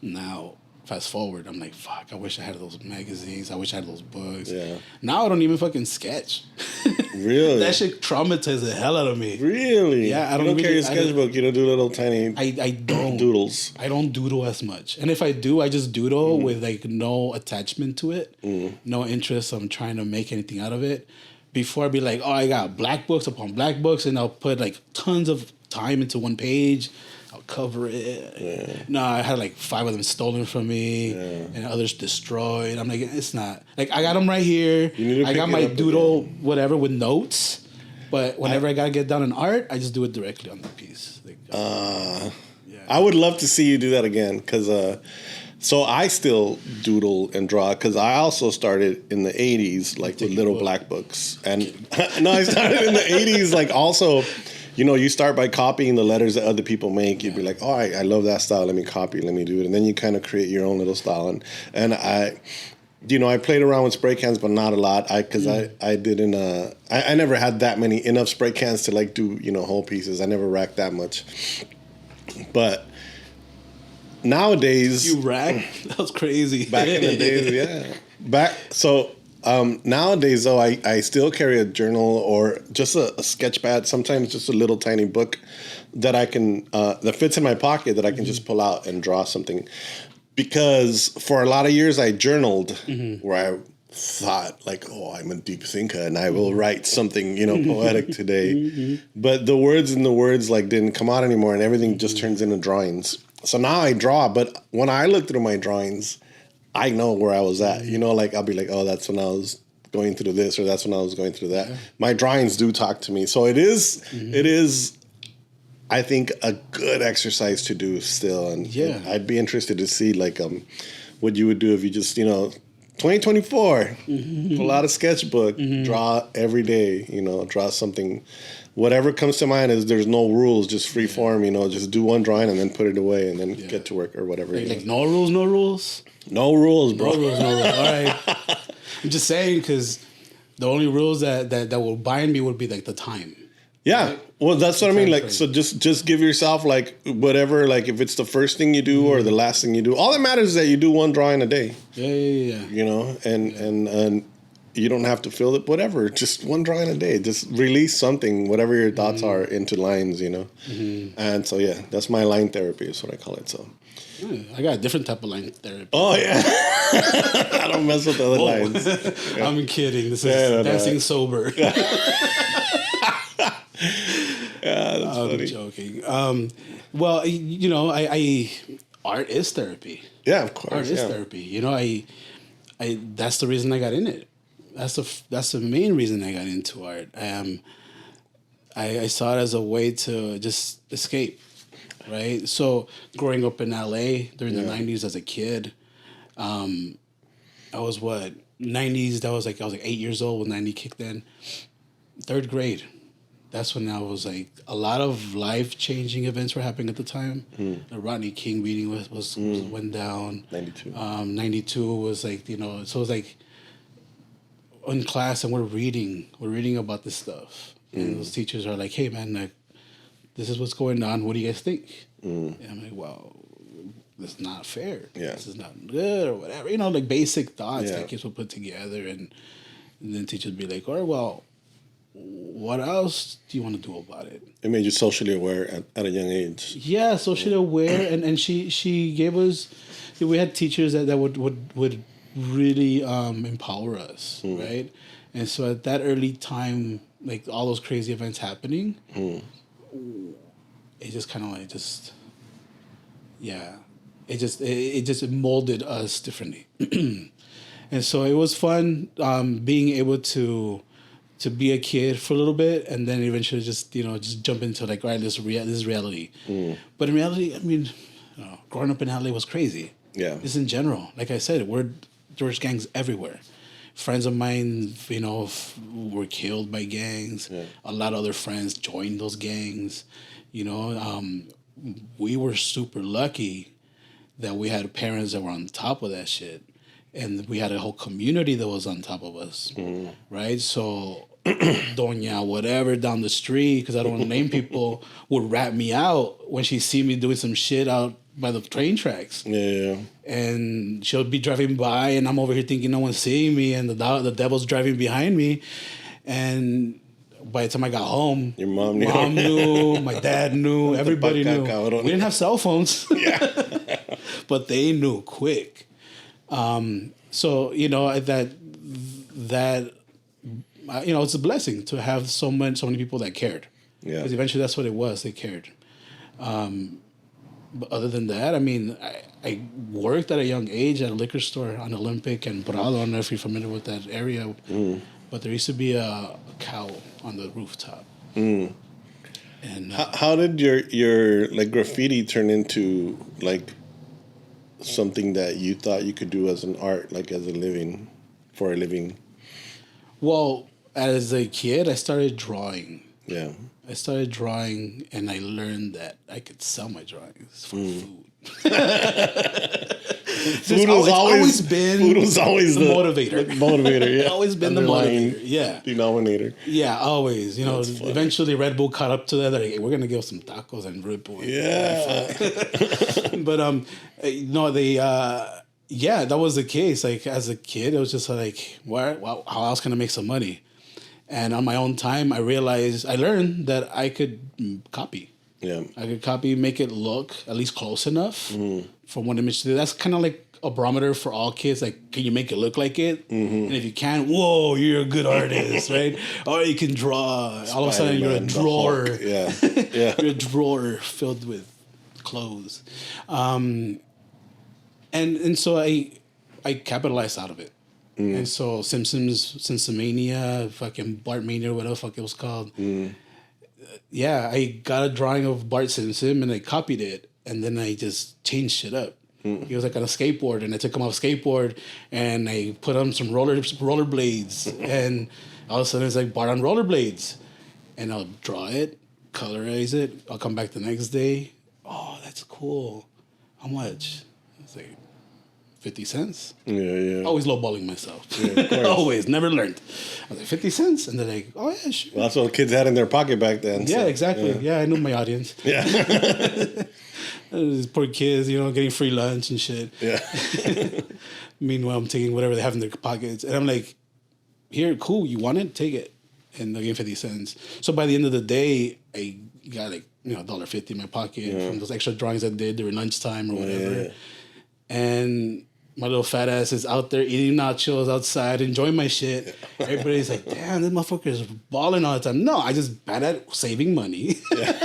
Now, fast forward, I'm like, fuck, I wish I had those magazines. I wish I had those books. Yeah. Now I don't even fucking sketch. Really? That shit traumatized the hell out of me. Really? Yeah, I don't carry a sketchbook. You don't do little tiny I don't doodles. I don't doodle as much. And if I do, I just doodle with like no attachment to it. No interest on trying to make anything out of it. Before I'd be like, oh, I got black books upon black books, and I'll put like tons of time into one page. I'll cover it. Yeah. No, I had like 5 of them stolen from me, and others destroyed. I'm like, it's not like I got them right here. I got my doodle whatever with notes, but whenever I gotta get down in art, I just do it directly on the piece. Like, I would love to see you do that again, because so I still doodle and draw, because I also started in the 80s like with little black books, and no, I started in the 80s like also. You know, you start by copying the letters that other people make. You'd be like, oh, I love that style. Let me copy. Let me do it. And then you kind of create your own little style. And I, you know, I played around with spray cans, but not a lot. Because I didn't, I never had that many, enough spray cans to like do, you know, whole pieces. I never racked that much. But nowadays. You racked? That was crazy. Back in the days, yeah. Nowadays, though, I still carry a journal or just a sketch pad, sometimes just a little tiny book that I can, that fits in my pocket that I can just pull out and draw something. Because for a lot of years I journaled where I thought like, oh, I'm a deep thinker and I will write something, you know, poetic today. But the words like didn't come out anymore, and everything just turns into drawings. So now I draw, but when I look through my drawings, I know where I was at, you know, like I'll be like, oh, that's when I was going through this, or that's when I was going through that. My drawings do talk to me. So it is, I think, a good exercise to do still. And I'd be interested to see like what you would do if you just, you know, 2024, pull out a sketchbook, draw every day, you know, draw something. Whatever comes to mind is there's no rules, just free form, you know, just do one drawing and then put it away and then get to work or whatever. Like no rules, no rules? No rules, bro. No rules, no rules. All right. I'm just saying, because the only rules that will bind me would be like the time. Yeah. Right? Well, that's what I mean. Like, so just give yourself like whatever, like if it's the first thing you do or the last thing you do, all that matters is that you do one drawing a day. Yeah. You know, and you don't have to fill it, whatever, just one drawing a day. Just release something, whatever your thoughts are, into lines, you know. And so, that's my line therapy is what I call it. So I got a different type of line therapy. Oh, yeah. I don't mess with the other lines. Yeah. I'm kidding. This is Dancing Sober. That's funny. I'm joking. Well, you know, I art is therapy. Yeah, of course. Art is therapy. You know, I that's the reason I got in it. That's the main reason I got into art. I saw it as a way to just escape. right? So growing up in LA during the 90s as a kid, I was 90s, I was like 8 years old when 90 kicked in. Third grade. That's when I was like, a lot of life-changing events were happening at the time. The Rodney King beating went down. 92. 92 was like, you know, so it was like in class and we're reading about this stuff. And those teachers are like, hey man, like, this is what's going on. What do you guys think? And I'm like, well, this is not fair. Yeah. This is not good or whatever. You know, like basic thoughts that kids would put together. And then teachers would be like, all right, well, what else do you want to do about it? It made you socially aware at a young age. Yeah, socially aware. And she gave us, we had teachers that would really empower us, right? And so at that early time, like all those crazy events happening, it just kind of like it just molded us differently. And so it was fun being able to be a kid for a little bit and then eventually just jump into like, all right, this is reality. But in reality, I mean, growing up in LA was crazy. Yeah. Just in general. Like I said, there's gangs everywhere. Friends of mine, you know, were killed by gangs. Yeah. A lot of other friends joined those gangs. You know, we were super lucky that we had parents that were on top of that shit. And we had a whole community that was on top of us, right? So Doña whatever down the street, because I don't want to name people, would rat me out when she see me doing some shit out by the train tracks. Yeah. And she'll be driving by, and I'm over here thinking no one's seeing me, and the devil's driving behind me. And by the time I got home, your mom knew, my dad knew, everybody knew. We didn't have cell phones, but they knew quick. So you know that you know, it's a blessing to have so many people that cared. Yeah. Because eventually that's what it was. They cared. But other than that, I mean, I worked at a young age at a liquor store on Olympic and Prado. I don't know if you're familiar with that area, but there used to be a cow on the rooftop. And how did your like graffiti turn into like something that you thought you could do as an art, like as a living? Well, as a kid, I started drawing. Yeah. I started drawing, and I learned that I could sell my drawings for food. Food was always the motivator. Motivator, yeah. Always been the motivator, yeah. Denominator. Yeah, always. You know, eventually Red Bull caught up to that. They're like, hey, we're gonna give some tacos and Red Bull. Yeah. But no, that was the case. Like as a kid, it was just like, how else can I make some money? And on my own time, I learned that I could copy. Yeah. I could copy, make it look at least close enough from one image to the other. That's kind of like a barometer for all kids. Like, can you make it look like it? And if you can, whoa, you're a good artist, right? Or you can draw. All of a sudden, you're a drawer. Yeah. You're a drawer filled with clothes. And so I capitalized out of it. And so Simpsomania, fucking Bartmania, whatever the fuck it was called. Yeah, I got a drawing of Bart Simpson and I copied it, and then I just changed shit up. He was like on a skateboard, and I took him off skateboard, and I put on some rollerblades, and all of a sudden it's like Bart on rollerblades, and I'll draw it, colorize it. I'll come back the next day. Oh, that's cool. How much? It's like 50 cents. Yeah. Always lowballing myself. Yeah, always. Never learned. I was like, 50 cents? And they're like, oh, yeah, sure. Well, that's what kids had in their pocket back then. Yeah, so, exactly. Yeah, I knew my audience. Yeah. These poor kids, you know, getting free lunch and shit. Yeah. Meanwhile, I'm taking whatever they have in their pockets. And I'm like, here, cool, you want it? Take it. And they'll give 50 cents. So by the end of the day, I got like, you know, $1.50 in my pocket from those extra drawings I did during lunchtime or whatever. Yeah. And my little fat ass is out there eating nachos outside, enjoying my shit. Everybody's like, damn, this motherfucker is balling all the time. No, I just bad at saving money. Yeah.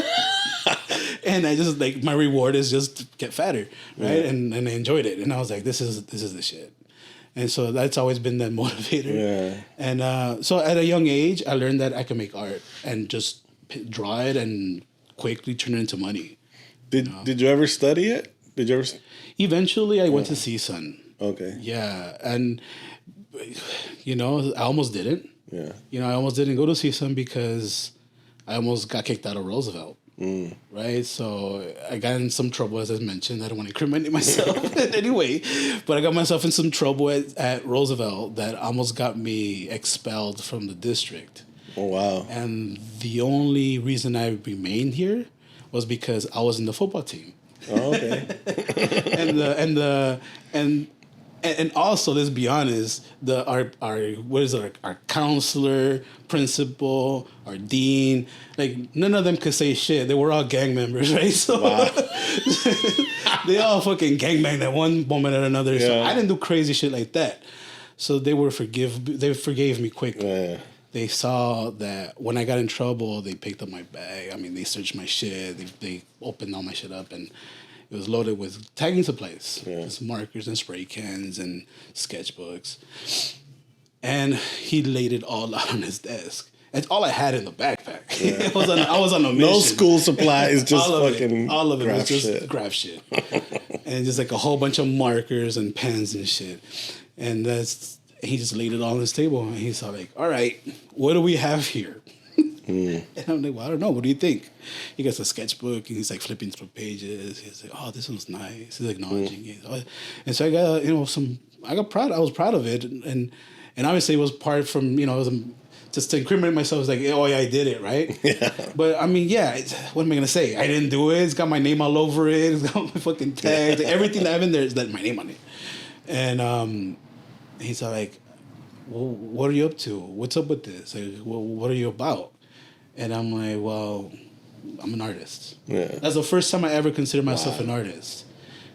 And I just like, my reward is just to get fatter, right? Yeah. And I enjoyed it. And I was like, this is the shit. And so that's always been that motivator. Yeah. And so at a young age, I learned that I can make art and just draw it and quickly turn it into money. Did you ever study it? Did you ever? Eventually, I went to CSUN. Okay. Yeah, and I almost didn't. Yeah. I almost didn't go to CSUN because I almost got kicked out of Roosevelt. Right, so I got in some trouble, as I mentioned. I don't want to incriminate myself in any way, but I got myself in some trouble at Roosevelt that almost got me expelled from the district. Oh wow! And the only reason I remained here was because I was in the football team. Oh, okay. And also, let's be honest, our counselor, principal, our dean, like none of them could say shit. They were all gang members, right? So wow. They all fucking gangbanged at one moment or another. Yeah. So I didn't do crazy shit like that. So they forgave me quickly. Yeah. They saw that when I got in trouble, they picked up my bag. I mean, they searched my shit. They opened all my shit up, and it was loaded with tagging supplies. Yeah. Markers and spray cans and sketchbooks. And he laid it all out on his desk. It's all I had in the backpack. Yeah. I was on a mission. No school supplies, just all of it graph was just shit. graph shit. And just like a whole bunch of markers and pens and shit. And he just laid it all on his table. And he's all like, all right, what do we have here? And I'm like, well, I don't know. What do you think? He gets a sketchbook and he's like flipping through pages. He's like, oh, this one's nice. He's acknowledging it. And so I got proud. I was proud of it. And obviously it was part from, it was just to incriminate myself. It's like, oh yeah, I did it, right? Yeah. But I mean, yeah, what am I going to say? I didn't do it. It's got my name all over it. It's got my fucking tags. Everything that I have in there is my name on it. And he's like, well, what are you up to? What's up with this? Like, well, what are you about? And I'm like, well, I'm an artist. Yeah. That's the first time I ever considered myself an artist.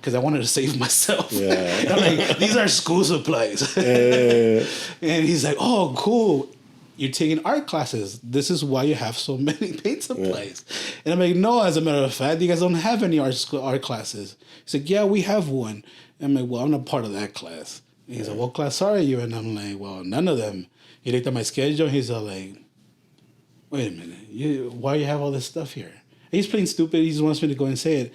Because I wanted to save myself. Yeah. I'm like, these are school supplies. And he's like, oh, cool. You're taking art classes. This is why you have so many paint supplies. Yeah. And I'm like, no, as a matter of fact, you guys don't have any art classes. He's like, yeah, we have one. And I'm like, well, I'm not part of that class. And he's like, what class are you? And I'm like, well, none of them. He looked at my schedule. He's all like, wait a minute, why you have all this stuff here? And he's playing stupid. He just wants me to go and say it.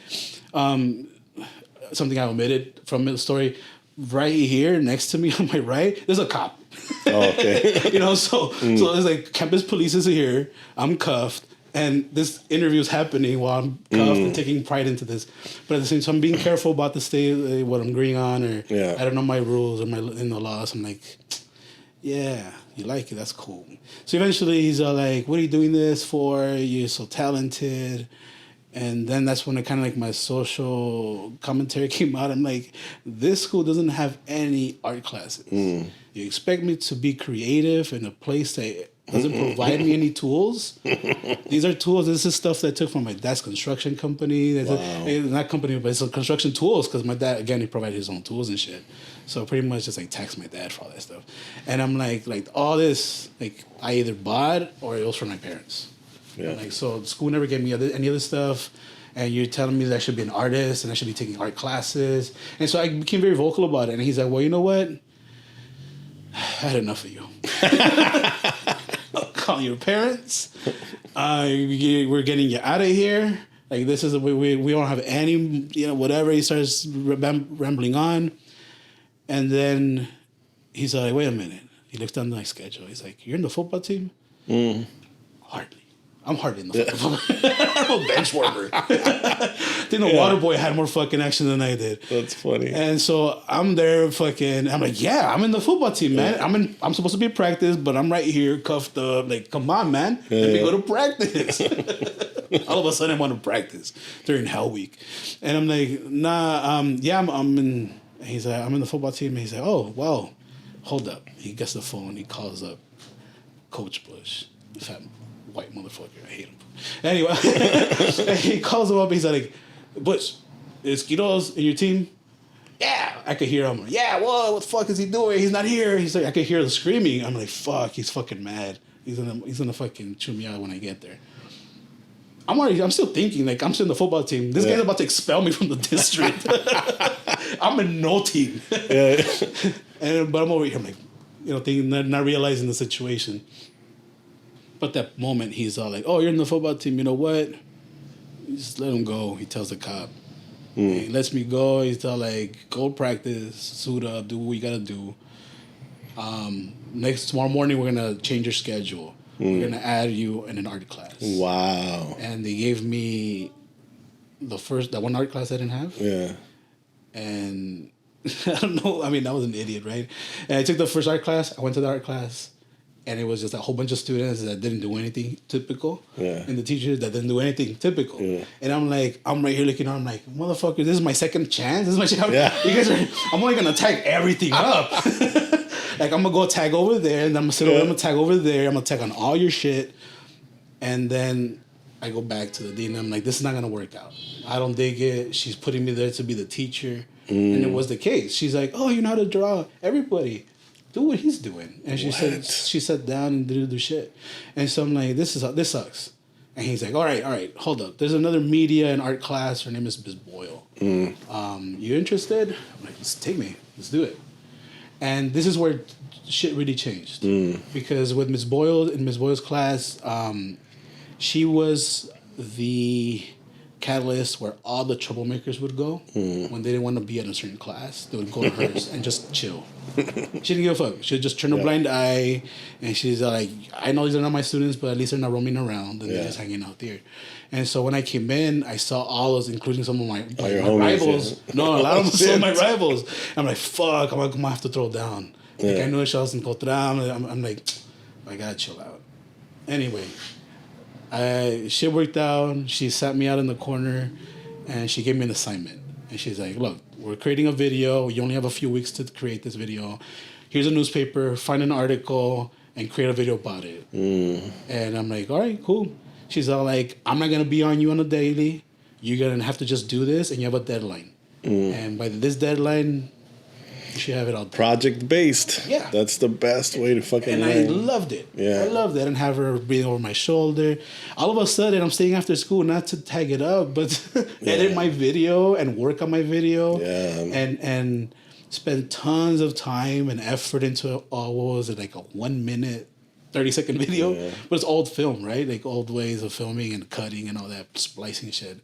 Something I omitted from the story. Right here, next to me on my right, there's a cop. Oh, okay. So it's like campus police is here. I'm cuffed, and this interview is happening while I'm cuffed and taking pride into this. But at the same time, I'm being careful about the state, what I'm agreeing on, or I don't know my rules or in the laws. I'm like, yeah, you like it, that's cool. So eventually he's like, what are you doing this for? You're so talented. And then that's when kind of like my social commentary came out. I'm like, this school doesn't have any art classes. You expect me to be creative in a place that doesn't provide me any tools? These are tools. This is stuff that I took from my dad's construction company. Not company, but it's construction tools, because my dad, again, he provided his own tools and shit. So pretty much just like taxed my dad for all that stuff. And I'm like all this, like I either bought or it was from my parents. Yeah. Like, so school never gave me any other stuff, and you're telling me that I should be an artist and I should be taking art classes. And so I became very vocal about it. And he's like, well, you know what? I had enough of you. I'll call your parents. We're getting you out of here. Like, this is we don't have any, whatever. He starts rambling on. And then he's like, wait a minute. He looks down my schedule. He's like, you're in the football team? Hardly. I'm hardly in the football. I'm a bench warmer. I think the water boy had more fucking action than I did. That's funny. And so I'm there I'm like, yeah, I'm in the football team, man. I'm supposed to be at practice, but I'm right here cuffed up. Like, come on, man. Let me go to practice. All of a sudden I want to practice during Hell Week. And I'm like, nah, I'm in. He's like, I'm in the football team. And he's like, oh, well, hold up. He gets the phone. He calls up Coach Bush. Fat white motherfucker. I hate him. Anyway, he calls him up. He's like, Bush, is Quiroz in your team? Yeah. I could hear him. Yeah, what the fuck is he doing? He's not here. He's like, I could hear the screaming. I'm like, fuck, he's fucking mad. He's gonna fucking chew me out when I get there. I'm still thinking, like, I'm still in the football team. This guy's about to expel me from the district. I'm in no team. But I'm over here, I'm like, thinking, not realizing the situation. But that moment, he's all like, oh, you're in the football team. You know what? just let him go. He tells the cop. He lets me go. He's all like, go practice, suit up, do what you gotta do. Tomorrow morning we're gonna change your schedule. We're gonna add you in an art class. Wow. And they gave me that one art class I didn't have. Yeah. And I don't know. I mean, I was an idiot, right? And I took the first art class. I went to the art class, and it was just a whole bunch of students that didn't do anything typical, and the teachers that didn't do anything typical. Yeah. And I'm right here looking. I'm like, motherfucker, this is my second chance. This is my chance. Yeah. You guys I'm only gonna tag everything up. Like, I'm gonna go tag over there, and I'm gonna sit over. I'm gonna tag over there. I'm gonna tag on all your shit, and then I go back to the dean. And I'm like, this is not gonna work out. I don't dig it. She's putting me there to be the teacher, and it was the case. She's like, oh, you know how to draw. Everybody, do what he's doing. And she sat down and did the shit. And so I'm like, this sucks. And he's like, all right, hold up. There's another media and art class. Her name is Ms. Boyle. You interested? I'm like, take me. Let's do it. And this is where shit really changed. Because with Ms. Boyle, in Ms. Boyle's class, she was the catalyst where all the troublemakers would go when they didn't want to be in a certain class. They would go to hers and just chill. She didn't give a fuck. She would just turn a blind eye, and she's like, I know these are not my students, but at least they're not roaming around, and they're just hanging out there. And so when I came in, I saw all those, including some of my rivals. Yeah. No, a lot of them some of my rivals. I'm like, fuck, I'm gonna have to throw down. Like, I know she was in Cotram. I'm like, I gotta chill out. Anyway, shit worked out. She sat me out in the corner, and she gave me an assignment. And she's like, look, we're creating a video. You only have a few weeks to create this video. Here's a newspaper. Find an article and create a video about it. And I'm like, all right, cool. She's all like, I'm not going to be on you on a daily. You're going to have to just do this, and you have a deadline. And by this deadline, you should have it all done. Project-based. Yeah. That's the best way to fucking learn. And I loved it. Yeah. I loved it. And have her breathing over my shoulder. All of a sudden, I'm staying after school, not to tag it up, but edit my video and work on my video. Yeah. And spend tons of time and effort into what was it, like a 1 minute, 30-second video? Yeah. But it's old film, right? Like old ways of filming and cutting and all that splicing shit.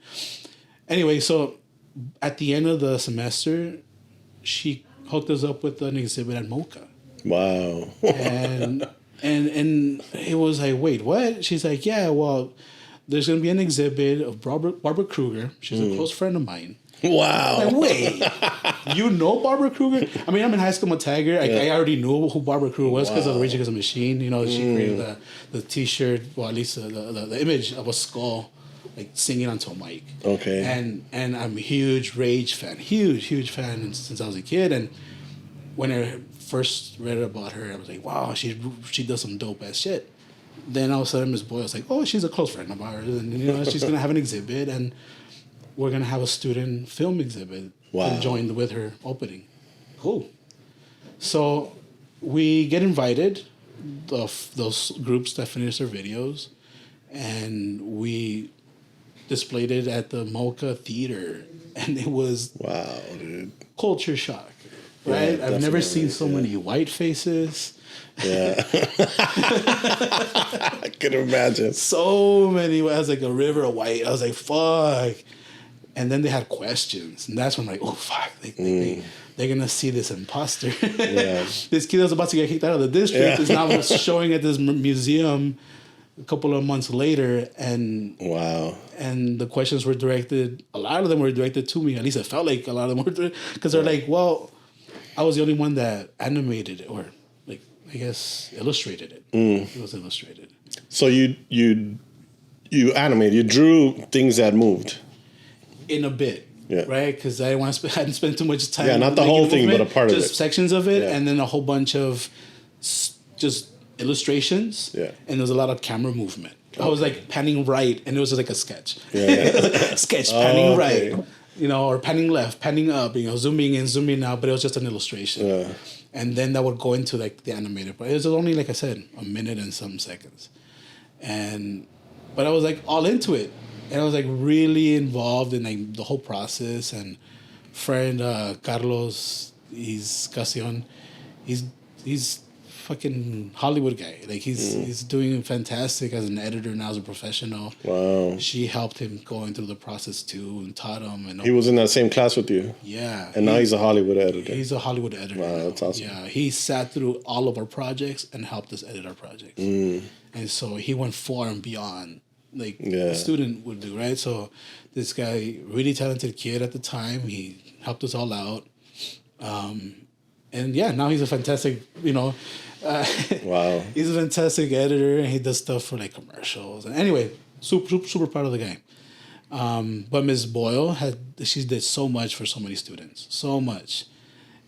Anyway, so at the end of the semester, she hooked us up with an exhibit at MoCA. Wow. and it was like, wait, what? She's like, yeah, well, there's going to be an exhibit of Barbara Kruger. She's a close friend of mine. Wow. Like, wait, you know Barbara Kruger? I mean, I'm in high school, I'm a tagger. I already knew who Barbara Kruger was because of Rage Against the Machine. You know, she created the T-shirt, well, at least the image of a skull, like singing onto a mic. Okay. And I'm a huge Rage fan, huge fan since I was a kid. And when I first read about her, I was like, wow, she does some dope ass shit. Then all of a sudden, Ms. Boyle was like, oh, she's a close friend of ours, and you know, she's gonna have an exhibit, and we're gonna have a student film exhibit conjoined with her opening. Cool. So we get invited, those groups that finish their videos, and we displayed it at the MoCA Theater, and it was dude, culture shock, right? I've never seen so many white faces. Yeah, I can imagine. So many. I was like a river of white. I was like, fuck. And then they had questions, and that's when I'm like, oh fuck, they're gonna see this imposter. Yeah. This kid that was about to get kicked out of the district is now showing at this museum a couple of months later, and and the questions were directed. A lot of them were directed to me. At least it felt like a lot of them were, because they're like, well, I was the only one that animated it, or like I guess illustrated it. It was illustrated. So you animated, you drew things that moved. In a bit, right? Because I hadn't spent too much time. Yeah, not the whole thing, but a part of it. Just sections of it, and then a whole bunch of just illustrations. Yeah, and there was a lot of camera movement. Okay. I was like panning right, and it was just like a sketch. Yeah, sketch panning right, you know, or panning left, panning up, you know, zooming in, zooming out. But it was just an illustration. Yeah, and then that would go into like the animated. But it was only, like I said, a minute and some seconds, but I was like all into it. And I was like really involved in like the whole process. And friend Carlos, he's fucking Hollywood guy. Like he's doing fantastic as an editor now, as a professional. Wow. She helped him going through the process too and taught him. And he was in that same class with you. Yeah. And now he's a Hollywood editor. He's a Hollywood editor. Wow, that's awesome. Yeah, he sat through all of our projects and helped us edit our projects. And so he went far and beyond, like a student would do, right? So this guy, really talented kid at the time, he helped us all out. And yeah, now he's a fantastic, wow. He's a fantastic editor, and he does stuff for like commercials. And anyway, super proud of the guy. But Ms. Boyle she did so much for so many students, so much.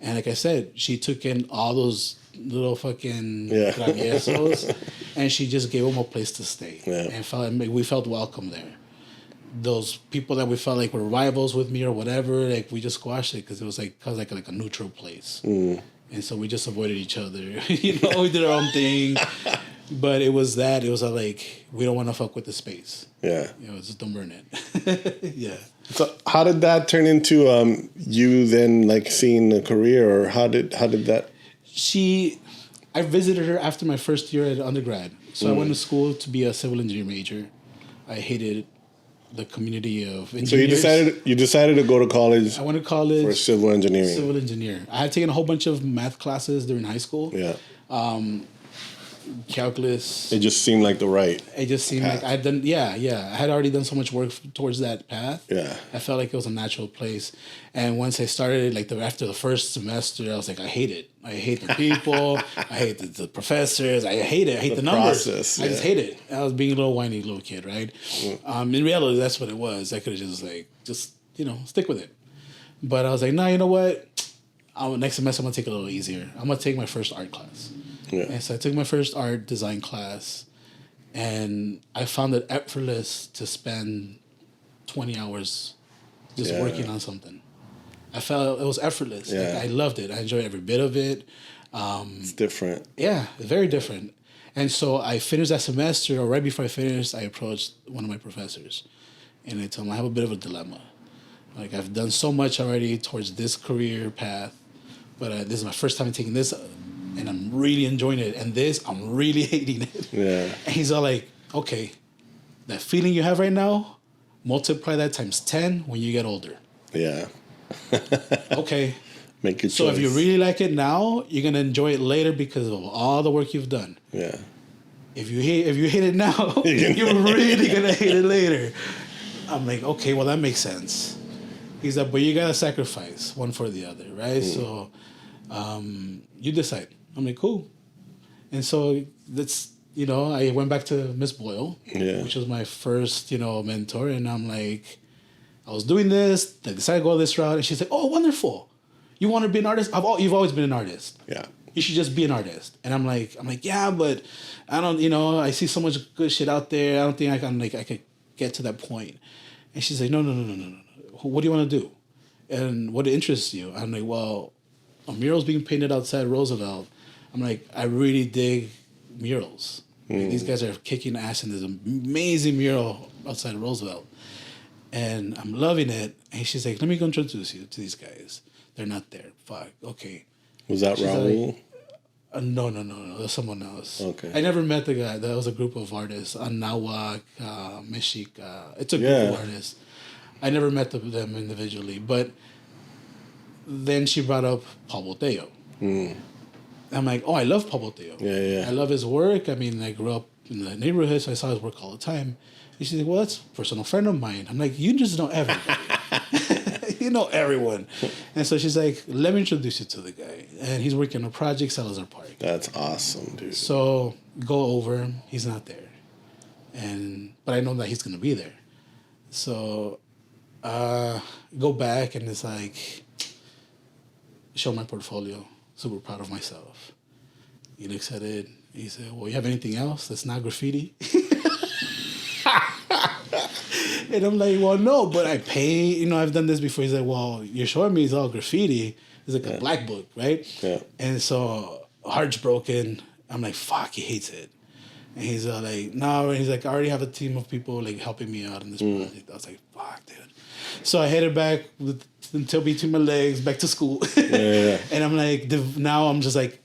And like I said, she took in all those little fucking traviesos, and she just gave them a place to stay. Yeah. And we felt welcome there. Those people that we felt like were rivals with me or whatever, like we just squashed it because it was like a neutral place. And so we just avoided each other. We did our own thing. But it was like, we don't want to fuck with the space. Yeah. Just don't burn it. Yeah. So how did that turn into you then like seeing a career, or how did that? I visited her after my first year at undergrad. So I went to school to be a civil engineer major. I hated the community of engineers. So you decided to go to college. I went to college for civil engineering. Civil engineer. I had taken a whole bunch of math classes during high school. Yeah. Calculus. It just seemed like the right. It just seemed path. Like I'd done. Yeah. I had already done so much work towards that path. Yeah. I felt like it was a natural place, and once I started, after the first semester, I was like, I hate it. I hate the people. I hate the professors. I hate it. I hate the numbers. Process, I just hate it. I was being a little whiny little kid, right? In reality, that's what it was. I could have just stick with it, but I was like, no, you know what? Next semester, I'm gonna take it a little easier. I'm gonna take my first art class. Yeah. And so I took my first art design class, and I found it effortless to spend 20 hours just working on something. I felt it was effortless. Yeah. Like, I loved it. I enjoyed every bit of it. It's different. Yeah, very different. And so I finished that semester, or right before I finished, I approached one of my professors, and I told him I have a bit of a dilemma. Like, I've done so much already towards this career path, but this is my first time taking this, and I'm really enjoying it. And this, I'm really hating it. Yeah. And he's all like, okay, that feeling you have right now, multiply that times 10 when you get older. Yeah. Okay. Make your choice. So if you really like it now, you're going to enjoy it later because of all the work you've done. Yeah. If you hate it now, you're really going to hate it later. I'm like, okay, well, that makes sense. He's like, but you got to sacrifice one for the other, right? So you decide. I'm like, cool. And so that's, I went back to Miss Boyle, which was my first, mentor. And I'm like, I was doing this. I decided to go this route. And she's like, oh, wonderful. You want to be an artist? You've always been an artist. Yeah. You should just be an artist. And I'm like, yeah, but I don't, I see so much good shit out there. I don't think I could get to that point. And she's like, no. What do you want to do? And what interests you? I'm like, well, a mural's being painted outside Roosevelt. I'm like, I really dig murals. Like, these guys are kicking ass in this amazing mural outside of Roosevelt. And I'm loving it. And she's like, let me go introduce you to these guys. They're not there. Fuck. Okay. Was that Raul? Like, no. That's someone else. Okay. I never met the guy. That was a group of artists. Anahuac, Mexica. It's a group of artists. I never met them individually. But then she brought up Pablo Teo. I'm like, oh, I love Pablo Teo. Yeah. I love his work. I mean, I grew up in the neighborhood, so I saw his work all the time. And she's like, well, that's a personal friend of mine. I'm like, you just know everybody. You know everyone. And so she's like, let me introduce you to the guy. And he's working on a project, Salazar Park. That's awesome, dude. So go over. He's not there. But I know that he's going to be there. So go back, and it's like, show my portfolio. Super proud of myself. He looks at it. He said, well, you have anything else that's not graffiti? And I'm like, well, no, but I pay. I've done this before. He's like, well, you're showing me it's all graffiti. It's like a black book, right? Yeah. And so heart's broken. I'm like, fuck, he hates it. And he's like, no. And he's like, I already have a team of people like helping me out in this project. I was like, fuck, dude. So I headed back until between my legs back to school. And I'm like, now I'm just like,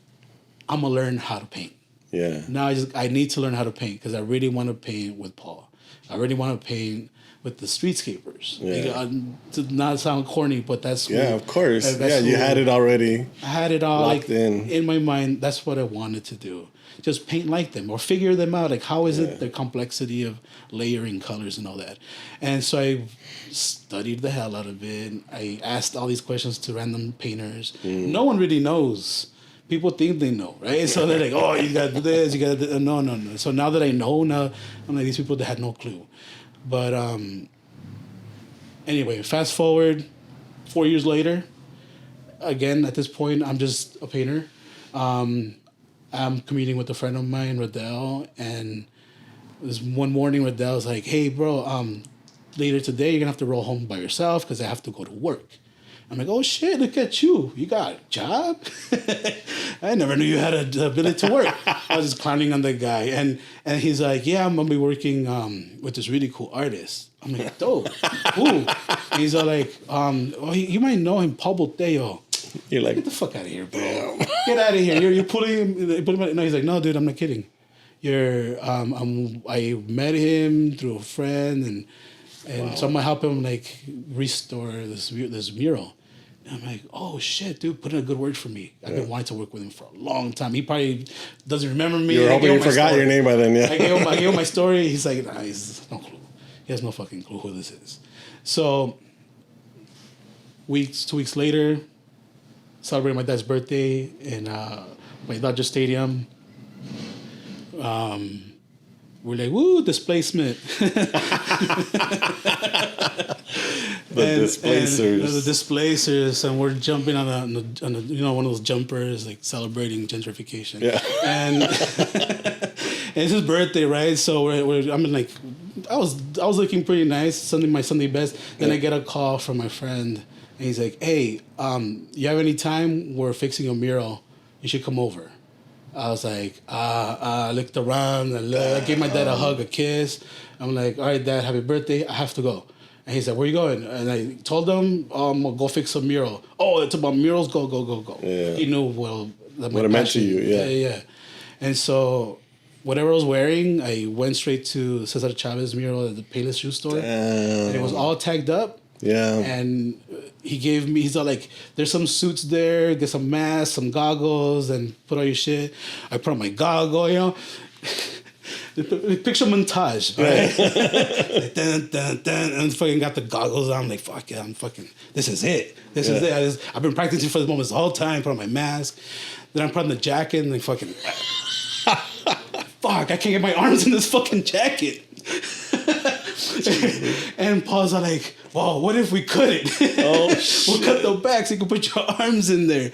I'm gonna learn how to paint. Yeah. Now I need to learn how to paint because I really want to paint with Paul. I really want to paint with the streetscapers. Yeah. Like, to not sound corny, but that's of course. that's You had it already. I had it all locked in my mind. That's what I wanted to do. Just paint like them or figure them out. Like how is it the complexity of layering colors and all that. And so I studied the hell out of it. I asked all these questions to random painters. No one really knows. People think they know, right? So they're like, oh, you got to do this, you got to do... No. So now that I know, I'm like, these people that had no clue. But anyway, fast forward 4 years later. Again, at this point, I'm just a painter. I'm commuting with a friend of mine, Radel, and this one morning, Radel was like, hey, bro, later today, you're going to have to roll home by yourself because I have to go to work. I'm like, oh, shit, look at you. You got a job? I never knew you had the ability to work. I was just clowning on the guy. And he's like, yeah, I'm going to be working with this really cool artist. I'm like, dope. Who? And he's all like, you might know him, Paul Boteo. You're like, get the fuck out of here, bro. Get out of here. You're putting him. No, he's like, no, dude, I'm not kidding. I met him through a friend and so I'm gonna help him like restore this mural. And I'm like, oh shit, dude, put in a good word for me. I've been wanting to work with him for a long time. He probably doesn't remember me. You're hoping you forgot your name by then, yeah. I gave him my story. He's like, nah, he's no clue. He has no fucking clue who this is. So 2 weeks later, celebrating my dad's birthday in my Dodger Stadium. We're like, woo, displacement. Displacers. The displacers, and we're jumping on a one of those jumpers, like celebrating gentrification. Yeah. And it's his birthday, right? So I was looking pretty nice, my Sunday best. Then I get a call from my friend, and he's like, hey, you have any time? We're fixing a mural. You should come over. I was like, I looked around, I gave my dad a hug, a kiss. I'm like, all right, Dad, happy birthday. I have to go. And he's like, where you going? And I told him, I'll go fix a mural. Oh, it's about murals? Go. Yeah. He knew what it meant to you, Yeah. And so whatever I was wearing, I went straight to Cesar Chavez mural at the Payless Shoe Store. Damn. And it was all tagged up. Yeah. And he's all like, there's some suits there, get some masks, some goggles, and put all your shit. I put on my goggle, picture montage, right? Like, dun, dun, dun, and fucking got the goggles on. I'm like, fuck yeah, this is it. This is it. I've been practicing for this moment the whole time, put on my mask. Then I'm putting the jacket and like fucking, fuck, I can't get my arms in this fucking jacket. And Paul's like, wow, what if we couldn't? Oh, we'll cut the back so you can put your arms in there.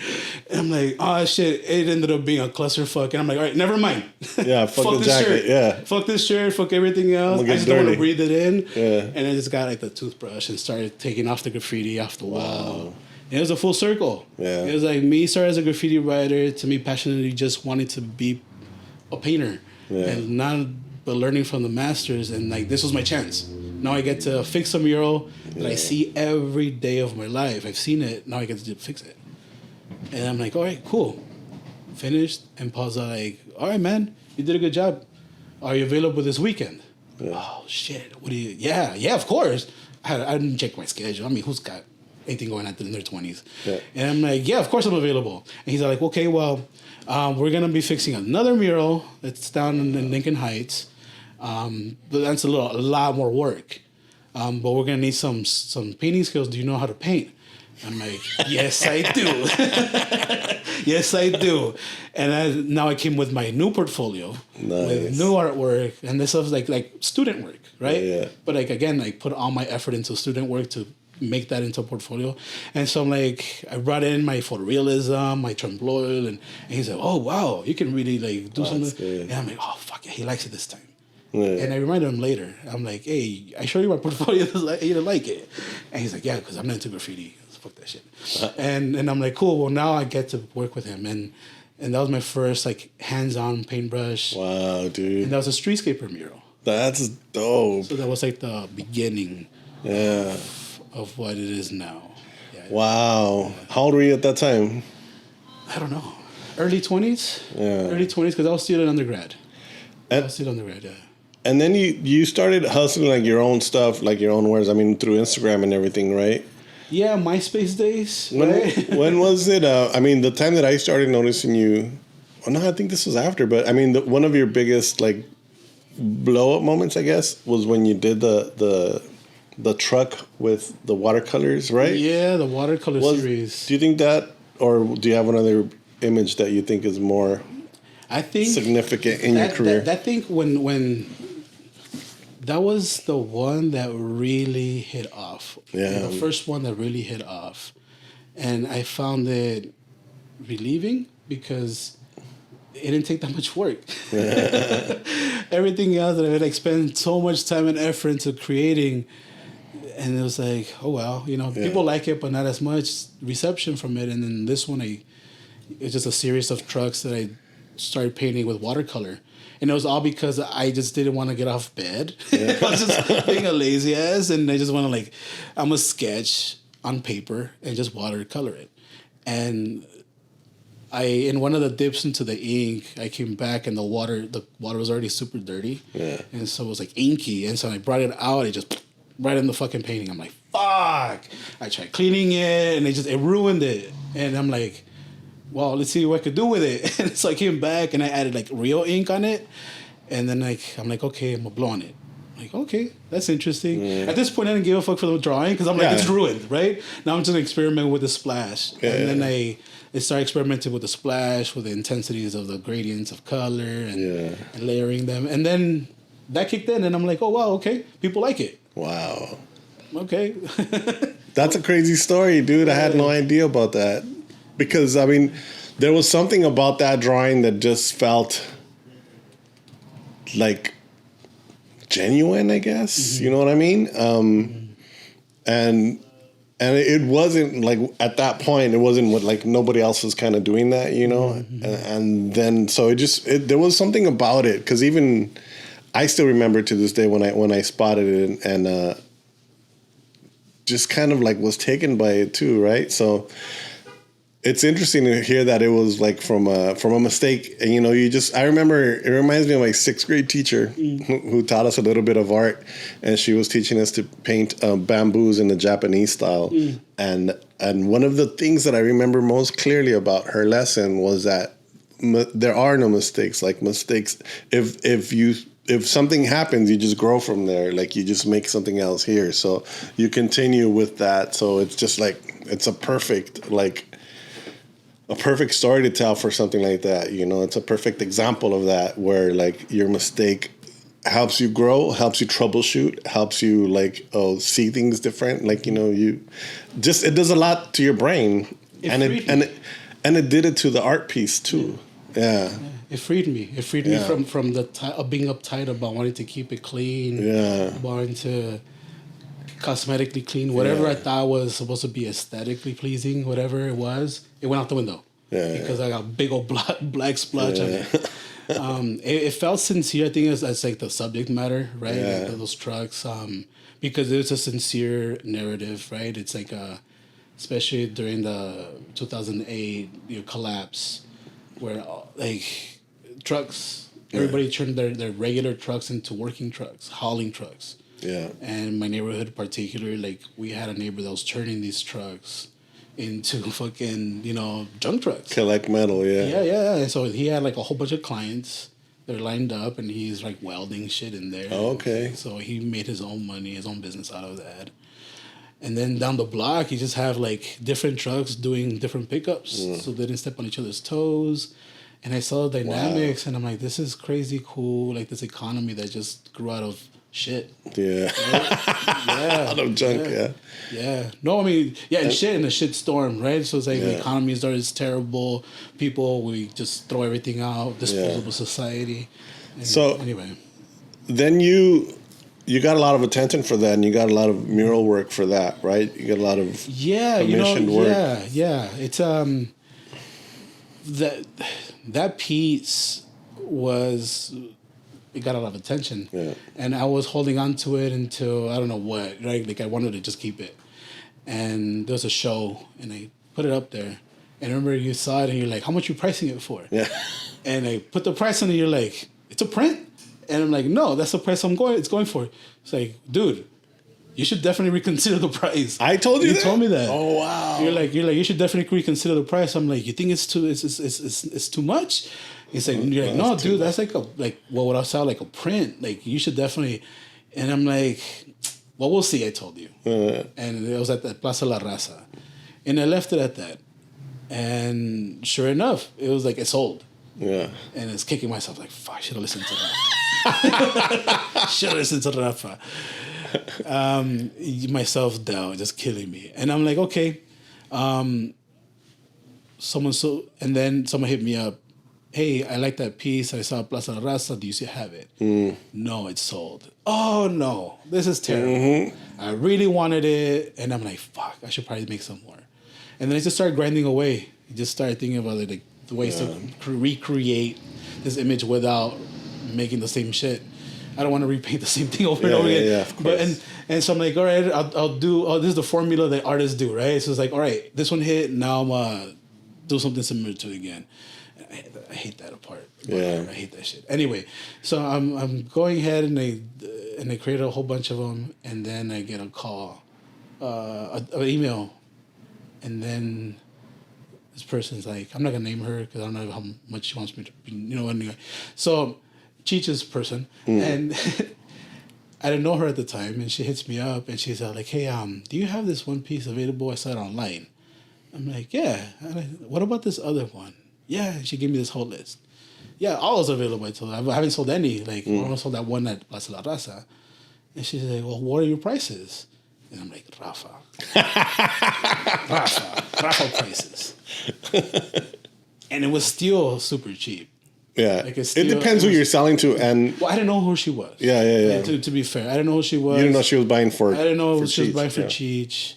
And I'm like, oh, shit. It ended up being a clusterfuck. And I'm like, all right, never mind. Yeah, fuck the jacket. Shirt. Yeah. Fuck this shirt. Fuck everything else. I just don't want to breathe it in. Yeah. And I just got like the toothbrush and started taking off the graffiti off the wall. And it was a full circle. Yeah. It was like me started as a graffiti writer to me passionately just wanting to be a painter. Yeah. And not but learning from the masters. And like, this was my chance. Now I get to fix a mural that I see every day of my life. I've seen it. Now I get to fix it. And I'm like, all right, cool. Finished. And Paul's like, all right, man, you did a good job. Are you available this weekend? Yeah. Oh, shit. What do you... Yeah, of course. I didn't check my schedule. I mean, who's got anything going on in their 20s? Yeah. And I'm like, yeah, of course I'm available. And he's like, okay, well, we're going to be fixing another mural that's down in Lincoln Heights. But that's a lot more work. But we're gonna need some painting skills. Do you know how to paint? I'm like, yes, I do. Yes, I do. And now I came with my new portfolio, with new artwork, and this stuff like student work, right? Yeah. But like again, I put all my effort into student work to make that into a portfolio. And so I'm like, I brought in my photorealism, my trembloid, and he's like, oh wow, you can really like do something. Good. And I'm like, oh fuck yeah, he likes it this time. Yeah. And I reminded him later. I'm like, hey, I showed you my portfolio. You didn't like it. And he's like, yeah, because I'm not into graffiti. Fuck that shit. And I'm like, cool. Well, now I get to work with him. And that was my first like hands-on paintbrush. Wow, dude. And that was a streetscaper mural. That's dope. So that was like the beginning of what it is now. Yeah. Wow. How old were you at that time? I don't know. Early 20s. Yeah. Early 20s, because I was still an undergrad. And, and then you started hustling like your own stuff, like your own wares. I mean, through Instagram and everything, right? Yeah, MySpace days. When was it? I mean, the time that I started noticing you. Well, no, I think this was after. But I mean, one of your biggest like blow up moments, I guess, was when you did the truck with the watercolors, right? Yeah, the watercolor series. Do you think that, or do you have another image that you think is more? I think significant in your career. I think when that was the one that really hit off. Yeah, the first one that really hit off, and I found it relieving because it didn't take that much work. Everything else that I had spent so much time and effort into creating, and it was like, oh well, people like it, but not as much reception from it. And then this one, it's just a series of trucks that I started painting with watercolor. And it was all because I just didn't want to get off bed. I was just being a lazy ass, and I just want to I'm gonna sketch on paper and just watercolor it. And in one of the dips into the ink, I came back and the water was already super dirty. Yeah. And so it was like inky. And so I brought it out, it just right in the fucking painting. I'm like, fuck. I tried cleaning it and it ruined it. And I'm like, well, let's see what I could do with it. And so I came back and I added real ink on it. And then I'm like, okay, I'm gonna blow on it. Like, okay, that's interesting. Yeah. At this point, I didn't give a fuck for the drawing because I'm like, it's ruined, right? Now I'm just gonna experiment with the splash. Yeah. And then I started experimenting with the splash, with the intensities of the gradients of color and layering them. And then that kicked in and I'm like, oh, wow, okay, people like it. Wow. Okay. That's a crazy story, dude. I had no idea about that. Because, I mean, there was something about that drawing that just felt like genuine, I guess. Mm-hmm. You know what I mean? And it wasn't at that point, it wasn't what nobody else was kind of doing that, Mm-hmm. And then so there was something about it, because even I still remember to this day when I spotted it and just kind of was taken by it too, right? So it's interesting to hear that it was from a mistake. And, I remember it reminds me of my 6th grade teacher who taught us a little bit of art, and she was teaching us to paint bamboos in the Japanese style. And one of the things that I remember most clearly about her lesson was that there are no mistakes. Mistakes, if something happens, you just grow from there. You just make something else here. So you continue with that. So it's just it's a perfect story to tell for something like that. It's a perfect example of that, where your mistake helps you grow, helps you troubleshoot, helps you see things different. It does a lot to your brain. And it did it to the art piece too. Yeah. It freed me. It freed me from the being uptight about wanting to keep it clean. Yeah. Wanting to cosmetically clean whatever I thought was supposed to be aesthetically pleasing, whatever it was, it went out the window. Yeah. Because I got a big old black splotch on it. It felt sincere. I think it's the subject matter, right? Yeah. Those trucks, because it's a sincere narrative, right? It's especially during the 2008 collapse, where trucks, everybody turned their regular trucks into working trucks, hauling trucks. Yeah. And my neighborhood particularly, we had a neighbor that was turning these trucks into fucking, junk trucks. Collect metal, yeah. Yeah. And so he had a whole bunch of clients. They're lined up and he's welding shit in there. Oh, okay. So he made his own money, his own business out of that. And then down the block, you just have different trucks doing different pickups. So they didn't step on each other's toes. And I saw the dynamics and I'm like, this is crazy cool. This economy that just grew out of shit. Yeah. Right? Yeah. Out of junk, Yeah. No, I mean, and shit in a shit storm, right? So it's the economy is terrible. People, we just throw everything out. Disposable society. And so anyway. Then you got a lot of attention for that, and you got a lot of mural work for that, right? You got a lot of commissioned work. Yeah. It's that piece it got a lot of attention. Yeah. And I was holding on to it until I don't know what, right? I wanted to just keep it. And there was a show and I put it up there And I remember you saw it and you're like, how much you pricing it for? Yeah. And I put the price on it, you're like, it's a print? And I'm like, no, that's the price it's going for. It's like, dude, you should definitely reconsider the price. I told you that? You told me that. Oh, wow. You're like, you should definitely reconsider the price. I'm like, you think it's too much? He's like, you're like, no, dude, that's like what would I sell, like a print? Like, you should definitely. And I'm like, well, we'll see, I told you. And it was at the Plaza La Raza. And I left it at that. And sure enough, it was like, it sold. Yeah. And it's kicking myself like, fuck, I should have listened to that. Should have listened to Rafa. My self-doubt just killing me. And I'm like, okay. And then someone hit me up. Hey, I like that piece. I saw Plaza La Raza. Do you still have it? No, it's sold. Oh, no. This is terrible. Mm-hmm. I really wanted it. And I'm like, fuck, I should probably make some more. And then I just started grinding away. I just started thinking about it, like the ways to recreate this image without making the same shit. I don't want to repaint the same thing over and over again. Yeah, of course. And so I'm like, all right, I'll do. Oh, this is the formula that artists do, right? So it's like, all right, this one hit. Now I'm do something similar to it again. I hate that part. Yeah, I hate that shit. Anyway, so I'm going ahead and they created a whole bunch of them, and then I get a call, an email, and then this person's like, I'm not gonna name her because I don't know how much she wants me to, anyway. So, Chicha's person, and I didn't know her at the time, and she hits me up, and she's like, hey, do you have this one piece available? I saw it online. I'm like, yeah. What about this other one? Yeah, and she gave me this whole list. Yeah, all is available. I told her. I haven't sold any. Like, I only sold that one at Plaza La Raza. And she's like, well, what are your prices? And I'm like, Rafa prices. And it was still super cheap. Yeah, like it depends who you're selling to, and well, I didn't know who she was. Yeah. To be fair, I didn't know who she was. You didn't know she was buying for. I didn't know she was buying for Cheech.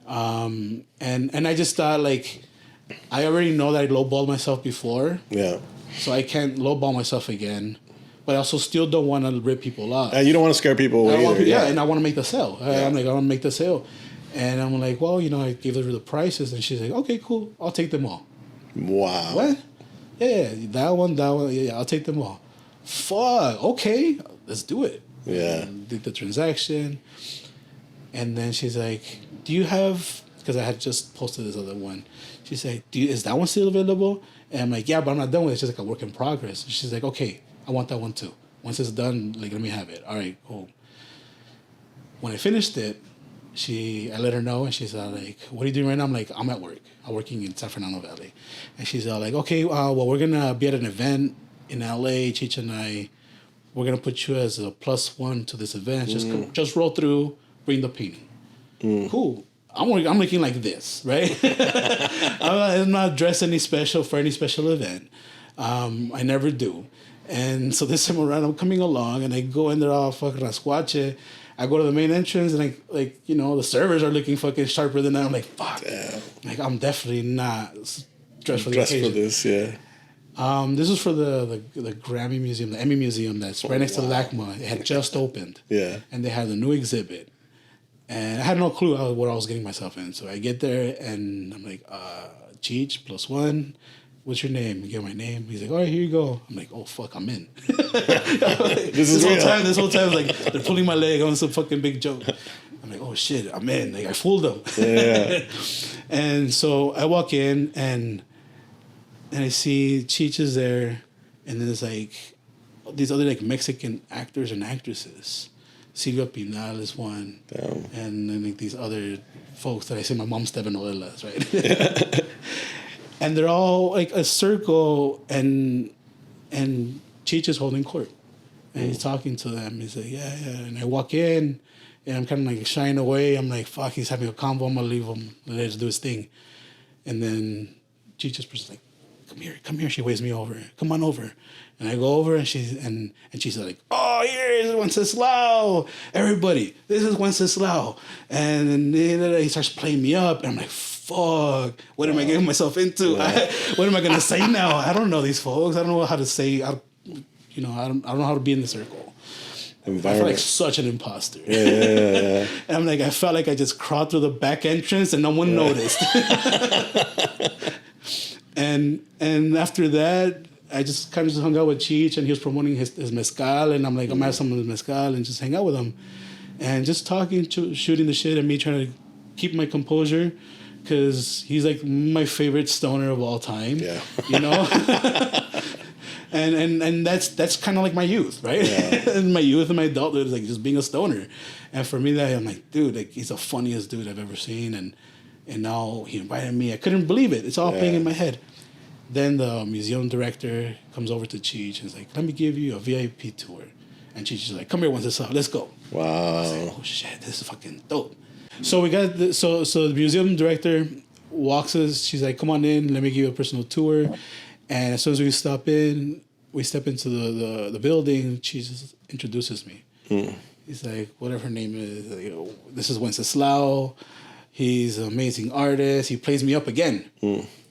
And I just thought, like, I already know that I lowballed myself before. Yeah. So I can't lowball myself again, but I also still don't want to rip people off. You don't want to scare people away either. And I want to make the sale. I'm like, I want to make the sale. And I'm like, well, I gave her the prices, and she's like, okay, cool, I'll take them all. Wow. What? Yeah, that one, yeah, I'll take them all. Fuck, okay, let's do it. Yeah. And did the transaction. And then she's like, do you have, because I had just posted this other one. She's like, is that one still available? And I'm like, yeah, but I'm not done with it. It's just like a work in progress. And she's like, okay, I want that one too. Once it's done, like, let me have it. All right, cool. When I finished it, I let her know, and she's like, what are you doing right now? I'm like, I'm at work. I'm working in San Fernando Valley. And she's like, okay, well, we're going to be at an event in LA, Cheech and I. We're going to put you as a +1 to this event. Just roll through, bring the painting. Cool. I'm looking like this, right? I'm not dressed any special for any special event. I never do. And so this time around, I'm coming along, and I go in there all fucking rascuache. I go to the main entrance, and the servers are looking fucking sharper than that. I'm like, fuck. Damn. Like, I'm definitely not dressed for the occasion. For this, yeah. This was for the Grammy Museum, the Emmy Museum that's right next to LACMA. It had just opened. Yeah. And they had a new exhibit. And I had no clue what I was getting myself in. So I get there, and I'm like, Cheech, +1. What's your name? I give my name. He's like, all right, here you go. I'm like, oh, fuck, I'm in. This whole time, like, they're pulling my leg on some fucking big joke. I'm like, oh, shit, I'm in. Like, I fooled them. Yeah. And so I walk in, and I see Cheech is there, and then there's, like, these other, like, Mexican actors and actresses. Silvia Pinal is one. Damn. And then, like, these other folks that I see my mom's telenovelas, right? And they're all like a circle, and Cheech is holding court, and he's talking to them. He's like, yeah. And I walk in, and I'm kind of like shying away. I'm like, fuck, he's having a convo. I'm gonna leave him. Let him do his thing. And then Cheech's person's like, come here. She waves me over. Come on over. And I go over, and she's like, oh, here's Wenceslao. Everybody, this is Wenceslao. And then he starts playing me up, and I'm like, fuck, what am I getting myself into? Yeah. What am I going to say now? I don't know these folks. I don't know how to say, I don't know how to be in the circle. I feel like such an imposter. Yeah. And I'm like, I felt like I just crawled through the back entrance and no one noticed. And after that, I just kind of just hung out with Cheech, and he was promoting his mezcal, and I'm like, I'm gonna have some of his mezcal and just hang out with him, and just talking, shooting the shit, and me trying to keep my composure, because he's like my favorite stoner of all time. Yeah. You know. And that's kind of like my youth, right? Yeah. And my youth and my adulthood is like just being a stoner, and for me, that I'm like, dude, like he's the funniest dude I've ever seen, and now he invited me. I couldn't believe it. It's all playing in my head. Then the museum director comes over to Cheech and is like, let me give you a VIP tour. And Cheech is like, come here, Wenceslao, let's go. Wow. I was like, oh shit, this is fucking dope. So we got so the museum director walks us. She's like, come on in, let me give you a personal tour. And as soon as we step into the building, Cheech just introduces me. He's like, whatever her name is, this is Wenceslao. He's an amazing artist. He plays me up again.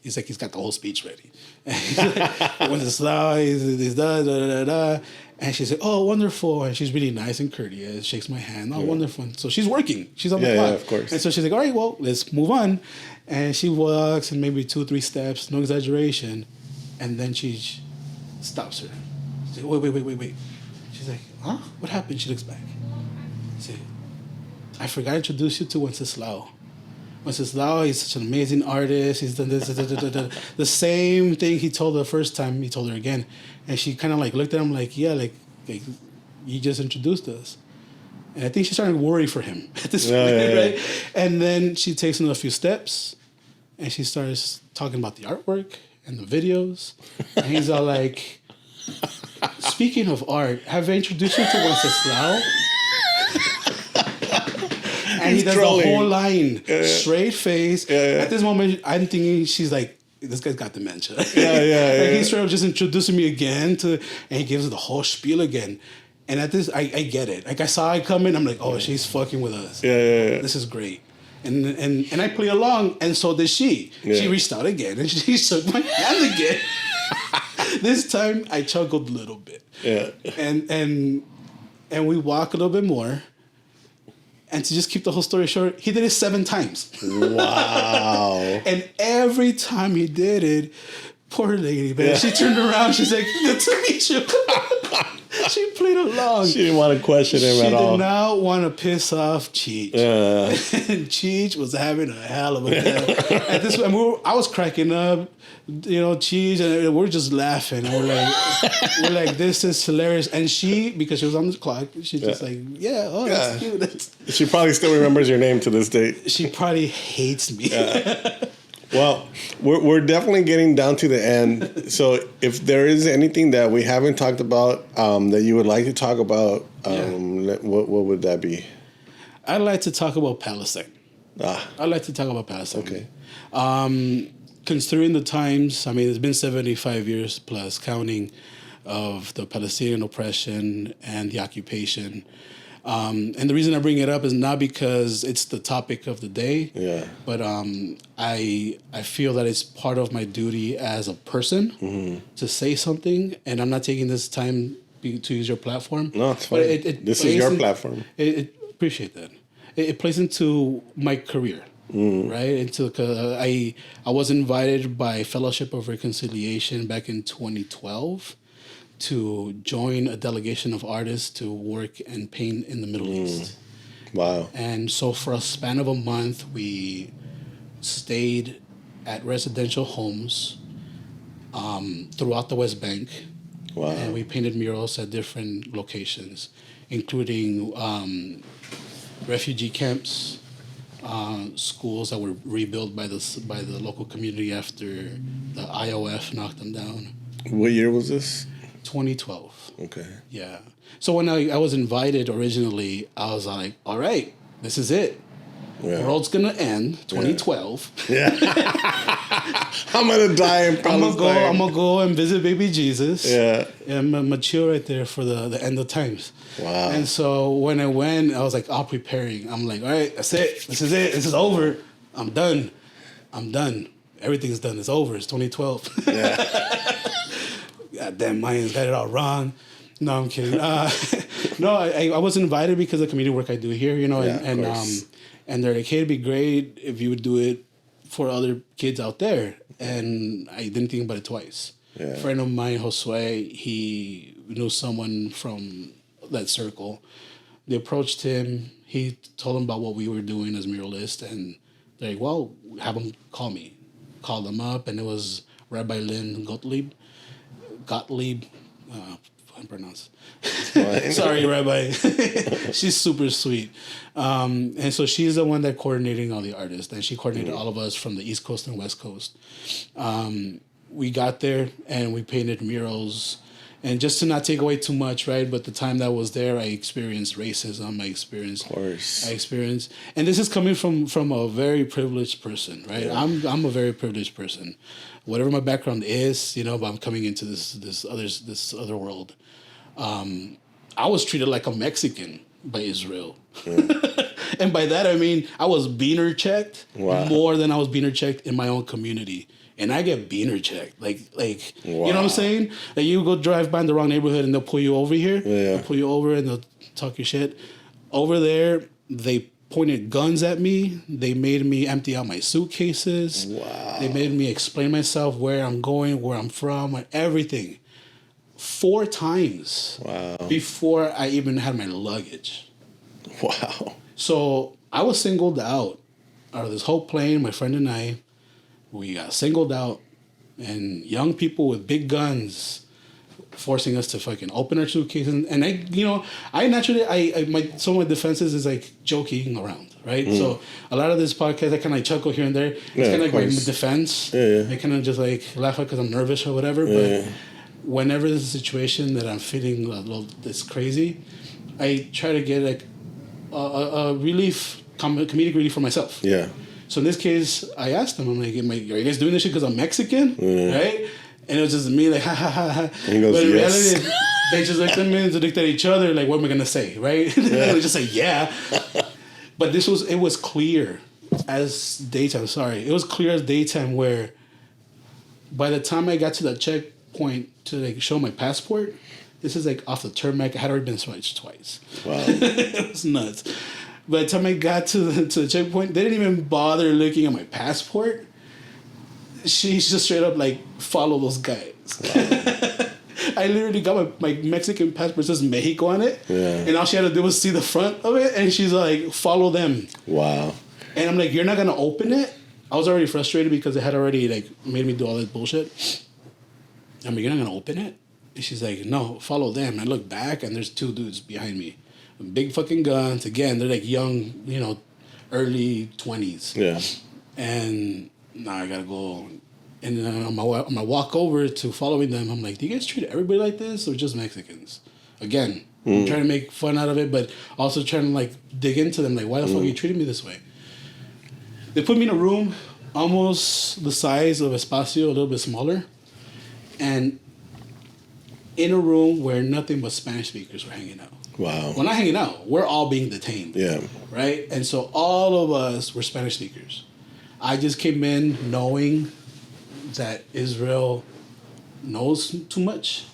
He's like, he's got the whole speech ready. And he's like, Wenceslao, he's da da da da. And she's like, oh, wonderful. And she's really nice and courteous. Shakes my hand. Oh, wonderful. So she's working. She's on the clock. Yeah, of course. And so she's like, all right, well, let's move on. And she walks and maybe 2 or 3 steps, no exaggeration. And then she stops her. She's like, wait. She's like, huh? What happened? She looks back. She's like, I forgot to introduce you to Wenceslao. Wenceslao, he's such an amazing artist. He's done this, the same thing he told her the first time. He told her again, and she kind of like looked at him like, yeah, like you just introduced us. And I think she started to worry for him at this point, right? And then she takes him a few steps, and she starts talking about the artwork and the videos, and he's all like, speaking of art, have I introduced you to Wenceslao? And he does trolling. The whole line, straight face. At this moment, I'm thinking she's like, this guy's got dementia. Like he's straight up just introducing me again and he gives her the whole spiel again. And at this, I get it. Like I saw it coming. I'm like, oh, she's fucking with us. This is great. And I play along, and so did she. She reached out again, and she shook my hand again. This time, I chuckled a little bit. And we walk a little bit more. And to just keep the whole story short, he did it 7 times. Wow. And every time he did it, poor lady, man, she turned around, she's like, good to meet you. She played along. She didn't want to question him at all. She did not want to piss off Cheech. And Cheech was having a hell of a day. At this point, I was cracking up, Cheech, and we're just laughing. And we're like, this is hilarious. And she, because she was on the clock, she's just like, that's cute. She probably still remembers your name to this day. She probably hates me. Well, we're definitely getting down to the end. So if there is anything that we haven't talked about that you would like to talk about, what would that be? I'd like to talk about Palestine. I'd like to talk about Palestine. Okay. Considering the times, I mean, it's been 75 years plus counting of the Palestinian oppression and the occupation. And the reason I bring it up is not because it's the topic of the day, but I feel that it's part of my duty as a person to say something, and I'm not taking this time to use your platform. No, it's fine. This is your platform. Appreciate that. It plays into my career, right? I was invited by Fellowship of Reconciliation back in 2012. To join a delegation of artists to work and paint in the Middle East. Wow. And so for a span of a month, we stayed at residential homes throughout the West Bank. Wow. And we painted murals at different locations, including refugee camps, schools that were rebuilt by the local community after the IOF knocked them down. What year was this? 2012. Okay. Yeah. So when I was invited originally, I was like, all right, this is it. Yeah. World's going to end 2012. Yeah. I'm going to die in Palestine. I'm going to go and visit baby Jesus. Yeah. And I'm mature right there for the end of times. Wow. And so when I went, I was like all preparing. I'm like, all right, that's it. This is it. This is over. I'm done. Everything's done. It's over. It's 2012. Yeah. Goddamn Mayans got it all wrong. No, I'm kidding. No, I was invited because of the community work I do here, and they're like, hey, it'd be great if you would do it for other kids out there, and I didn't think about it twice. Yeah. A friend of mine, Josue, he knew someone from that circle. They approached him. He told them about what we were doing as muralists, and they're like, well, have him call me. Called them up, and it was Rabbi Lynn Gottlieb. I pronounce. Sorry, Rabbi. She's super sweet. And so she's the one that coordinating all the artists, and she coordinated all of us from the East Coast and West Coast. We got there and we painted murals, and just to not take away too much, right? But the time that I was there, I experienced racism. I experienced, and this is coming from a very privileged person, right? Yeah. I'm a very privileged person. Whatever my background is, but I'm coming into this other world. I was treated like a Mexican by Israel. Yeah. And by that, I mean, I was beaner checked more than I was beaner checked in my own community. And I get beaner checked. Like you know what I'm saying? Like, you go drive by in the wrong neighborhood and they'll pull you over here. Yeah. They'll pull you over and they'll talk your shit. Over there, they pointed guns at me. They made me empty out my suitcases. Wow. They made me explain myself, where I'm going, where I'm from, everything. 4 times before I even had my luggage. Wow. So I was singled out of this whole plane. My friend and I, we got singled out, and young people with big guns forcing us to fucking open our suitcases. And I naturally, some of my defenses is like joking around, right? Mm. So a lot of this podcast, I kind of like chuckle here and there. It's kind of like my defense. Yeah. I kind of just like laugh because I'm nervous or whatever. But whenever there's a situation that I'm feeling a little this crazy, I try to get like a relief, comedic relief for myself. Yeah. So in this case, I asked them, I'm like, are you guys doing this shit because I'm Mexican? Right? And it was just me like, ha, ha, ha, ha. And he goes, but in reality, they just looked at me and looked at each other like, what am I going to say? Right? They just say, yeah. But it was clear as daytime. Sorry. It was clear as daytime, where by the time I got to that checkpoint to like show my passport, this is like off the tarmac. I had already been switched twice. Wow. It was nuts. By the time I got to the checkpoint, they didn't even bother looking at my passport. She's just straight up like, follow those guys. Wow. I literally got my Mexican passport, says Mexico on it. Yeah. And all she had to do was see the front of it, and she's like, follow them. Wow. And I'm like, you're not going to open it? I was already frustrated because they had already like made me do all that bullshit. I'm like, you're not going to open it? And she's like, no, follow them. I look back, and there's 2 dudes behind me. Big fucking guns. Again, they're like young, early 20s. Yeah. And now I gotta go. And then on my walk over to following them, I'm like, do you guys treat everybody like this or just Mexicans? Again, I'm trying to make fun out of it, but also trying to like dig into them. Like, why the fuck are you treating me this way? They put me in a room almost the size of Espacio, a little bit smaller. And in a room where nothing but Spanish speakers were hanging out. Wow. Well, not hanging out. We're all being detained. Yeah. Right? And so all of us were Spanish speakers. I just came in knowing that Israel knows too much.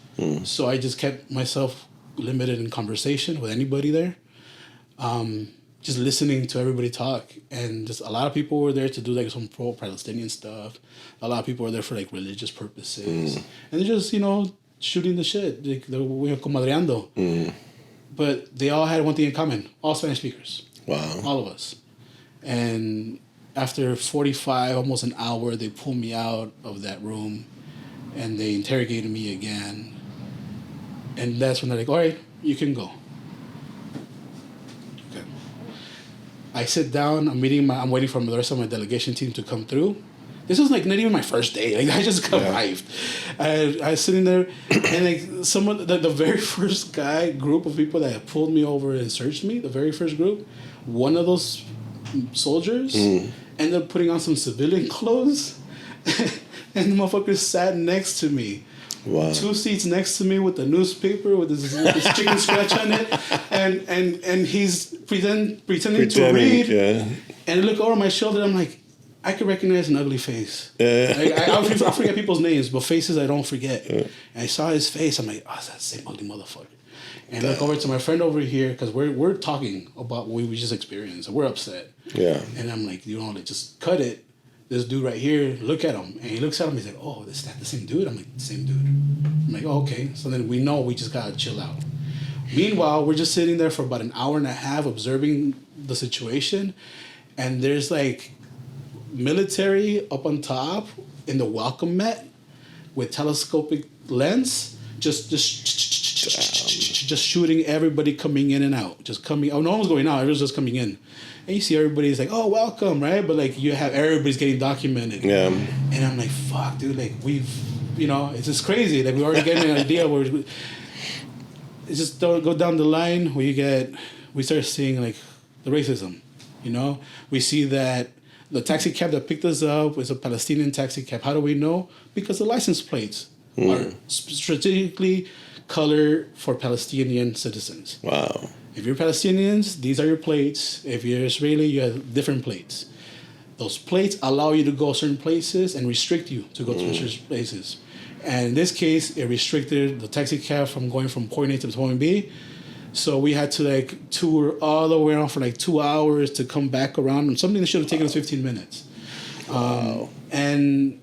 So I just kept myself limited in conversation with anybody there. Just listening to everybody talk. And just a lot of people were there to do like some pro-Palestinian stuff. A lot of people were there for like religious purposes. And they're just, shooting the shit. Like, they were comadreando. But they all had one thing in common. All Spanish speakers. Wow. All of us. And after 45, almost an hour, they pulled me out of that room and they interrogated me again. And that's when they're like, all right, you can go. Okay. I sit down, I'm waiting for the rest of my delegation team to come through. This was like not even my first day. Like, I just arrived. I was sitting there, and like someone, the very first group of people that pulled me over and searched me, the very first group, one of those soldiers ended up putting on some civilian clothes, and the motherfucker sat next to me. Wow. 2 seats next to me with the newspaper with this chicken scratch on it, and he's pretending to read. Yeah. And I look over my shoulder, I'm like, I could recognize an ugly face. I forget people's names, but faces I don't forget. And I saw his face. I'm like, oh, it's that same ugly motherfucker. And I look over to my friend over here because we're talking about what we just experienced. And we're upset. Yeah. And I'm like, just cut it. this dude right here, look at him. And he looks at him, he's like, oh, is that the same dude? I'm like, same dude. I'm like, oh, okay. So then we know we just gotta chill out. Meanwhile, we're just sitting there for about an hour and a half observing the situation. And there's like military up on top in the welcome mat with telescopic lens, just shooting everybody coming in and out. Just coming, oh, no one was going out, everyone's just coming in. And you see everybody's like, oh, welcome, right? But like you have everybody's getting documented. Yeah. And I'm like, fuck, dude, like we've, you know, it's just crazy. Like we already getting an idea where it's just go down the line where we start seeing like the racism, you know? We see that the taxi cab that picked us up was a Palestinian taxi cab. How do we know? Because the license plates are strategically colored for Palestinian citizens. Wow. If you're Palestinians, these are your plates. If you're Israeli, you have different plates. Those plates allow you to go certain places and restrict you to go to certain places. And in this case, it restricted the taxi cab from going from point A to point B. So we had to like tour all the way around for like 2 hours to come back around. And something that should have taken us 15 minutes. Wow. And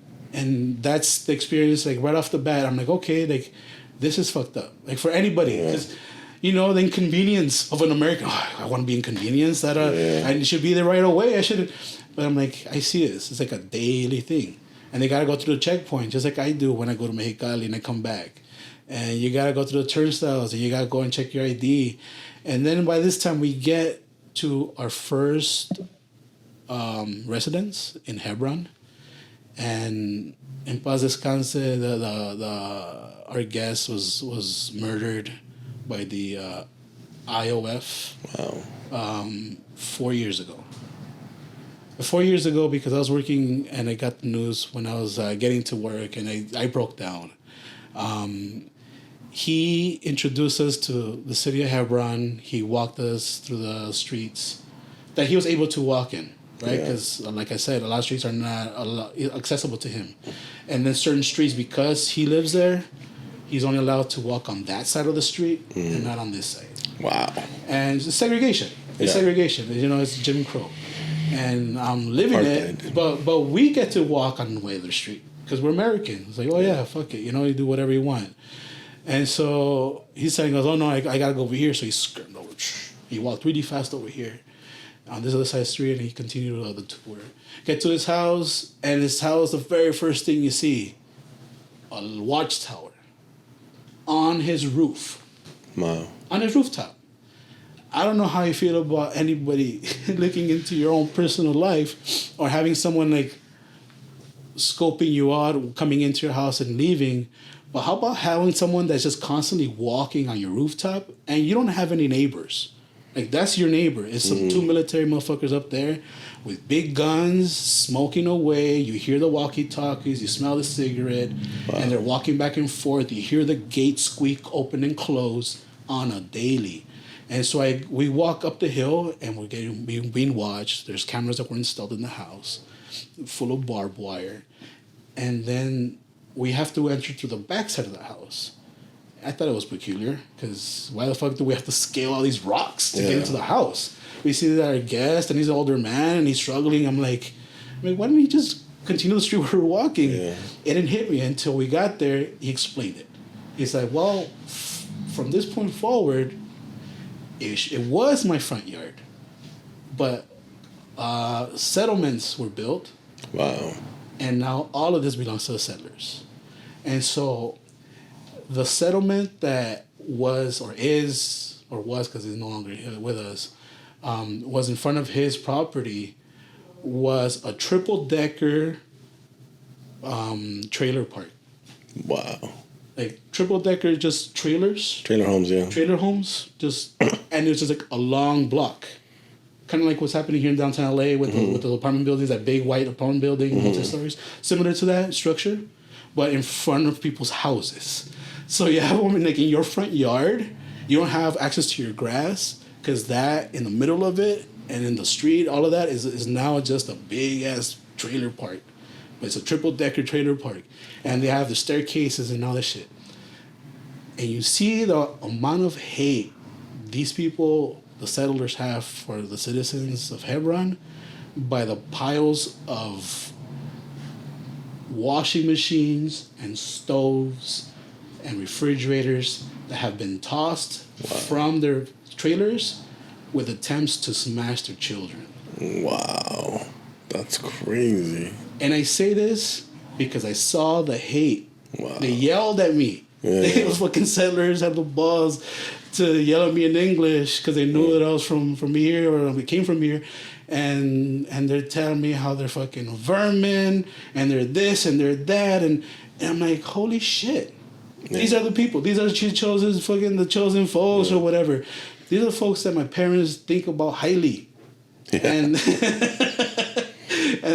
that's the experience. Like right off the bat, I'm like, okay, like this is fucked up. Like for anybody, because you know the inconvenience of an American. Oh, I want to be inconvenienced. That I should be there right away. I should. But I'm like, I see this. It's like a daily thing, and they gotta go through the checkpoint, just like I do when I go to Mexicali and I come back. And you gotta go through the turnstiles, and you gotta go and check your ID, and then by this time we get to our first residence in Hebron, and in Paz Descanse, our guest was murdered by the IOF. Wow. 4 years ago. 4 years ago, because I was working and I got the news when I was getting to work, and I broke down. He introduced us to the city of Hebron. He walked us through the streets that he was able to walk in, right? Because, like I said, a lot of streets are not accessible to him. And then certain streets, because he lives there, he's only allowed to walk on that side of the street and not on this side. Wow. And it's segregation. It's segregation. You know, it's Jim Crow. And I'm living it, but we get to walk on the other street because we're Americans. It's like, oh yeah, fuck it. You know, you do whatever you want. And so he's telling us, oh no, I got to go over here. So he skirted over. He walked really fast over here on this other side of the street, and he continued the tour. Get to his house, and his house, the very first thing you see, a watchtower on his roof. Wow. On his rooftop. I don't know how you feel about anybody looking into your own personal life or having someone like scoping you out, coming into your house and leaving. But how about having someone that's just constantly walking on your rooftop and you don't have any neighbors? Like, that's your neighbor. It's some two military motherfuckers up there with big guns, smoking away. You hear the walkie-talkies. You smell the cigarette. Wow. And they're walking back and forth. You hear the gate squeak open and close on a daily. And so we walk up the hill, and we're being watched. There's cameras that were installed in the house, full of barbed wire. And then we have to enter through the back side of the house. I thought it was peculiar, because why the fuck do we have to scale all these rocks to get into the house? We see that our guest, and he's an older man, and he's struggling. I'm like, why don't we just continue the street where we're walking? Yeah. It didn't hit me until we got there. He explained it. He's like, well, from this point forward, it was my front yard, but settlements were built. Wow. And now all of this belongs to the settlers. And so the settlement that was or is, or was because he's no longer here with us, was in front of his property, was a triple-decker trailer park. Wow. Like triple-decker, just trailers. Trailer homes, yeah. Trailer homes, just, and it's just like a long block. Kind of like what's happening here in downtown LA with the apartment buildings, that big white apartment building, multi-stories. Similar to that structure, but in front of people's houses. So you have one like in your front yard. You don't have access to your grass because that in the middle of it and in the street, all of that is now just a big ass trailer park. But it's a triple-decker trailer park, and they have the staircases and all that shit. And you see the amount of hate these people, the settlers, have for the citizens of Hebron by the piles of washing machines and stoves and refrigerators that have been tossed from their trailers with attempts to smash their children. Wow. That's crazy. And I say this because I saw the hate. Wow. They yelled at me. Yeah. Those fucking settlers had the balls to yell at me in English because they knew that I was from here or we came from here. And they're telling me how they're fucking vermin and they're this and they're that. And I'm like, holy shit. Yeah. These are the people. These are the chosen folks or whatever. These are the folks that my parents think about highly. Yeah. And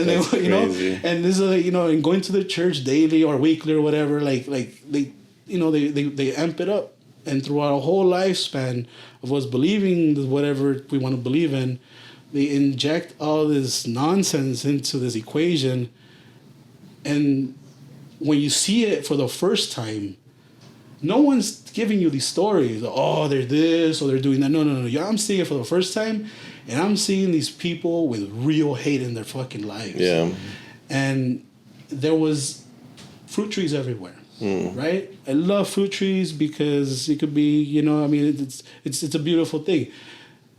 they, you know, and this is, you know, and going to the church daily or weekly or whatever, like they, you know, they amp it up. And throughout a whole lifespan of us believing whatever we want to believe in, they inject all this nonsense into this equation. And when you see it for the first time, no one's giving you these stories. Oh, they're this or they're doing that. No. I'm seeing it for the first time, and I'm seeing these people with real hate in their fucking lives. Yeah. And there was fruit trees everywhere. Right? I love fruit trees because it could be, you know, I mean, it's a beautiful thing.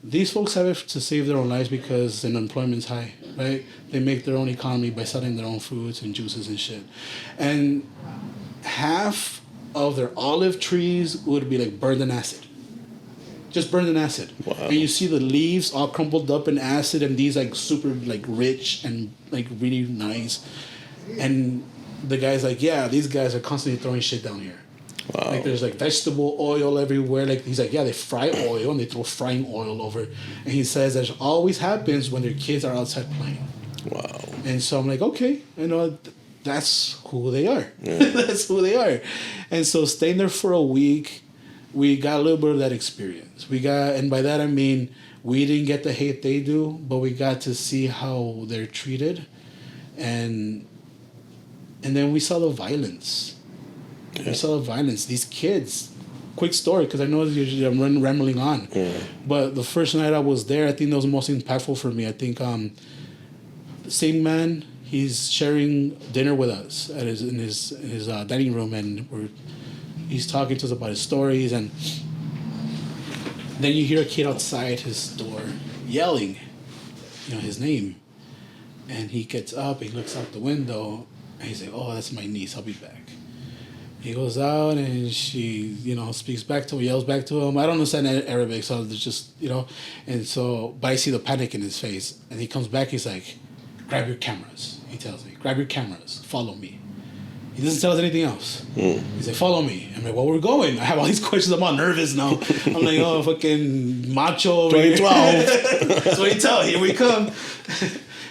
These folks have it to save their own lives because unemployment's high, right? They make their own economy by selling their own fruits and juices and shit. And half of their olive trees would be like burned in acid. Just burned in acid. Wow. And you see the leaves all crumpled up in acid and these like super like rich and like really nice. And the guy's like, yeah, these guys are constantly throwing shit down here. Wow. Like there's like vegetable oil everywhere. Like he's like, yeah, they fry oil and they throw frying oil over. And he says that always happens when their kids are outside playing. Wow. And so I'm like, okay, you know, that's who they are. Yeah. That's who they are. And so staying there for a week, we got a little bit of that experience. And by that I mean we didn't get the hate they do, but we got to see how they're treated. And then we saw the violence. Yeah. We saw the violence. These kids. Quick story, because I know usually I'm rambling on. Yeah. But the first night I was there, I think that was the most impactful for me. I think the same man, he's sharing dinner with us in his dining room, and he's talking to us about his stories, and then you hear a kid outside his door yelling, you know, his name, and he gets up, he looks out the window. And he's like, oh, that's my niece. I'll be back. He goes out and she, you know, speaks back to him, yells back to him. I don't understand Arabic, so it's just, you know. And so, but I see the panic in his face. And he comes back, he's like, grab your cameras. He tells me, grab your cameras. Follow me. He doesn't tell us anything else. He's like, follow me. I'm like, well, we're going. I have all these questions. I'm all nervous now. I'm like, oh, fucking macho. 2012. 2012, here we come.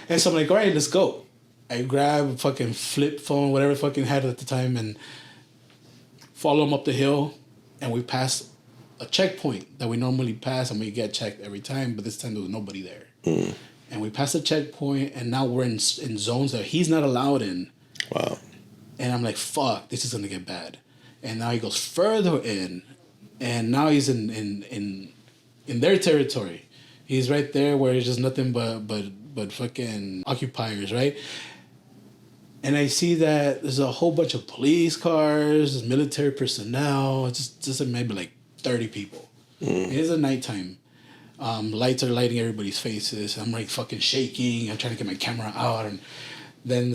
And so I'm like, all right, let's go. I grab a fucking flip phone, whatever fucking had at the time, and follow him up the hill. And we pass a checkpoint that we normally pass, and we get checked every time, but this time there was nobody there. And we passed the checkpoint, and now we're in zones that he's not allowed in. Wow. And I'm like, fuck, this is going to get bad. And now he goes further in, and now he's in their territory. He's right there where it's just nothing but fucking occupiers, right? And I see that there's a whole bunch of police cars, there's military personnel. It's just maybe like 30 people. It is a nighttime. Lights are lighting everybody's faces. I'm like fucking shaking. I'm trying to get my camera out. And then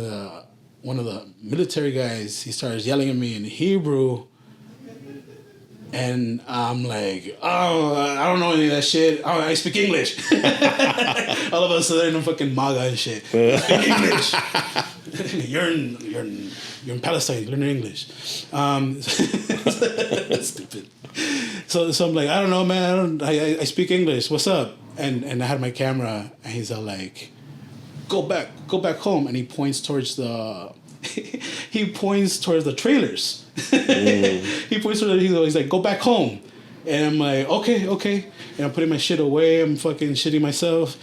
one of the military guys, he starts yelling at me in Hebrew. And I'm like, oh, I don't know any of that shit. Oh, I speak English. All of a sudden, I'm fucking MAGA and shit. I speak English. You're in Palestine. Learn English. Stupid. So I'm like, I don't know, man. I speak English. What's up? And I had my camera, and he's all like, go back home. And he points towards the trailers. He points to he's like, go back home. And I'm like, okay. And I'm putting my shit away. I'm fucking shitting myself.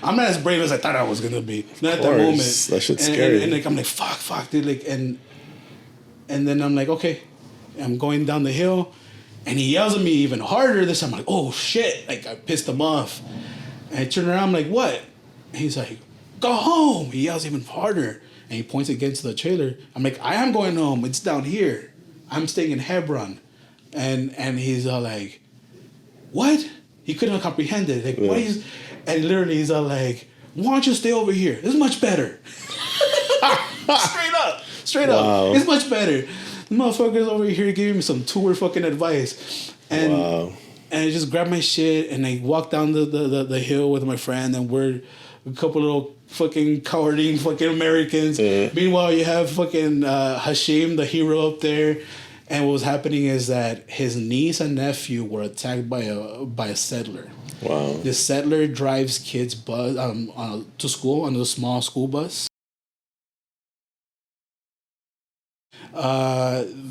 I'm not as brave as I thought I was gonna be. Not at that moment. That shit's scary. And like I'm like, fuck, dude. Like and then I'm like, okay. I'm going down the hill, and he yells at me even harder. This time I'm like, oh shit! Like I pissed him off. And I turn around, I'm like, what? And he's like, go home. He yells even harder. And he points again to the trailer. I'm like, I am going home. It's down here. I'm staying in Hebron. And he's all like, what? He couldn't comprehend it. Like, what is... And literally he's all like, why don't you stay over here? It's much better. Straight up. It's much better. The motherfucker's over here giving me some tour fucking advice. And and I just grabbed my shit and I walked down the hill with my friend, and we're a couple little fucking cowarding fucking Americans. Meanwhile, you have fucking Hashim, the hero, up there. And what was happening is that his niece and nephew were attacked by a settler. Wow. This settler drives kids to school on a small school bus.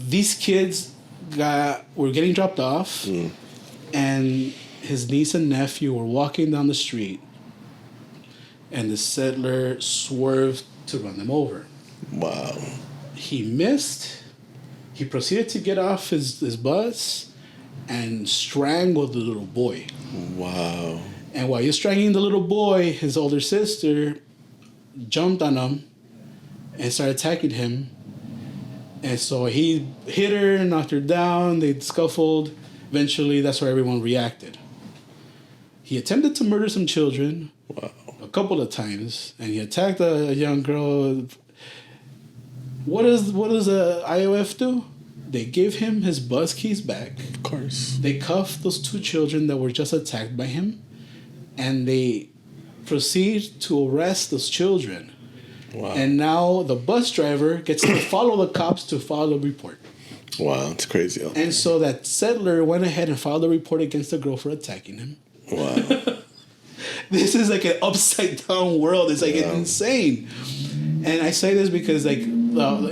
These kids were getting dropped off, and his niece and nephew were walking down the street, and the settler swerved to run them over. Wow. He missed. He proceeded to get off his bus and strangled the little boy. Wow. And while he was strangling the little boy, his older sister jumped on him and started attacking him. And so he hit her, knocked her down, they scuffled. Eventually, that's where everyone reacted. He attempted to murder some children a couple of times, and he attacked a young girl. What does the IOF do? They give him his bus keys back. Of course. They cuff those two children that were just attacked by him, and they proceed to arrest those children. Wow. And now the bus driver gets to follow the cops to file a report. Wow, it's crazy. And so that settler went ahead and filed a report against the girl for attacking him. Wow. This is like an upside down world. It's like it's insane. And I say this because like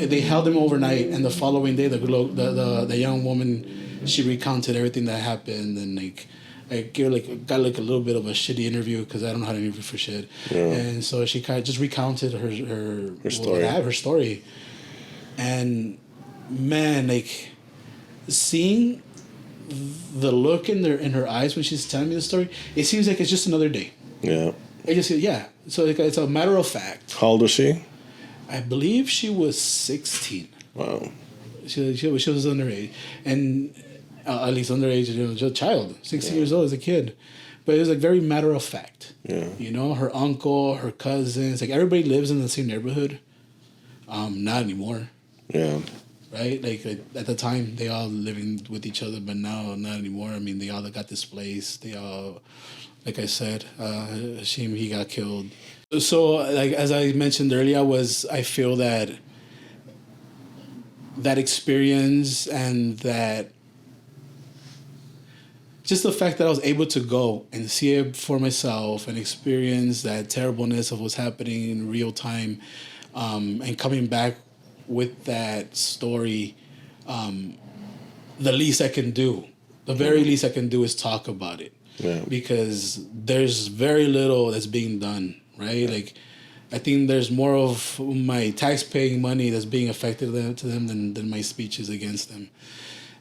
they held him overnight, and the following day the young woman, she recounted everything that happened, and like I got like a little bit of a shitty interview because I don't know how to interview for shit. Yeah. And so she kind of just recounted her story. Her story. And man, like seeing the look in her eyes when she's telling me the story, it seems like it's just another day. Yeah. So like, it's a matter of fact. How old was she? I believe she was 16. Wow. She was underage, and at least underage, just a child, 16 years old as a kid. But it was like very matter of fact. Yeah. You know, her uncle, her cousins, like everybody lives in the same neighborhood. Not anymore. Yeah. Right? Like at the time, they all living with each other, but now not anymore. I mean, they all got displaced. They all, like I said, Hashim, he got killed. So, like as I mentioned earlier, I feel that experience and that just the fact that I was able to go and see it for myself and experience that terribleness of what's happening in real time, and coming back with that story, the least I can do, the very least I can do is talk about it. Yeah. Because there's very little that's being done, right? Like, I think there's more of my tax-paying money that's being affected to them than my speeches against them.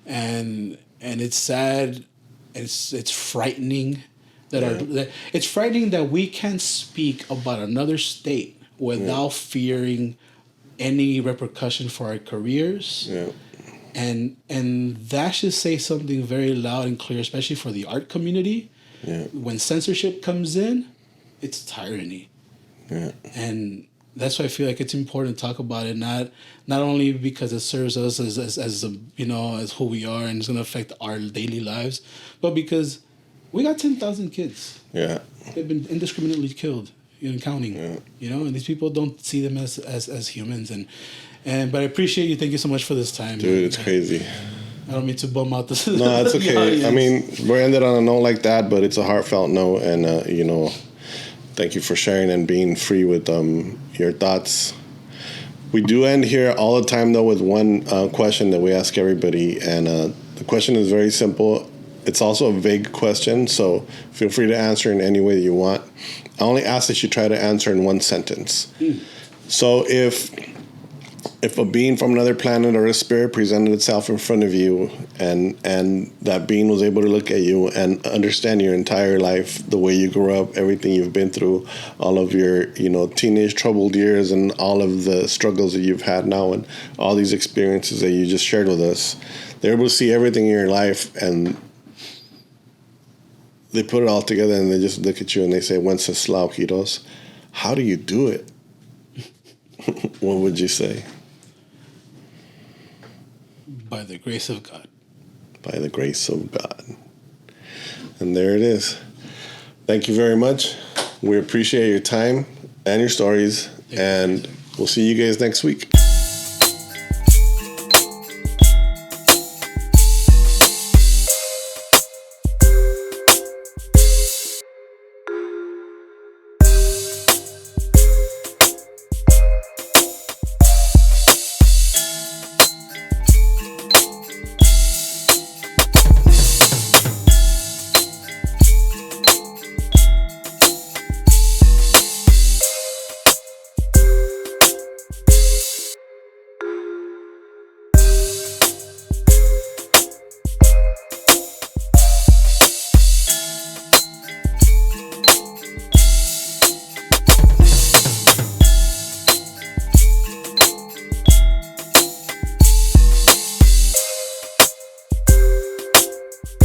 And it's sad. It's frightening that it's frightening that we can't speak about another state without fearing any repercussion for our careers. Yeah. And that should say something very loud and clear, especially for the art community. Yeah. When censorship comes in, it's tyranny. Yeah. And that's why I feel like it's important to talk about it, not only because it serves us as who we are and it's going to affect our daily lives, but because we got 10,000 kids. Yeah. They've been indiscriminately killed, counting. Yeah. And these people don't see them as humans. But I appreciate you. Thank you so much for this time. Dude, it's crazy. I don't mean to bum out this. No, it's okay. I mean, we're ended on a note like that, but it's a heartfelt note, and thank you for sharing and being free with your thoughts. We do end here all the time, though, with one question that we ask everybody, and the question is very simple. It's also a vague question, so feel free to answer in any way that you want. I only ask that you try to answer in one sentence. So if if a being from another planet or a spirit presented itself in front of you, and that being was able to look at you and understand your entire life, the way you grew up, everything you've been through, all of your, teenage troubled years, and all of the struggles that you've had now, and all these experiences that you just shared with us, they're able to see everything in your life, and they put it all together, and they just look at you and they say, Wenceslao Quiroz, how do you do it? What would you say? By the grace of God. By the grace of God. And there it is. Thank you very much. We appreciate your time and your stories. And we'll see you guys next week.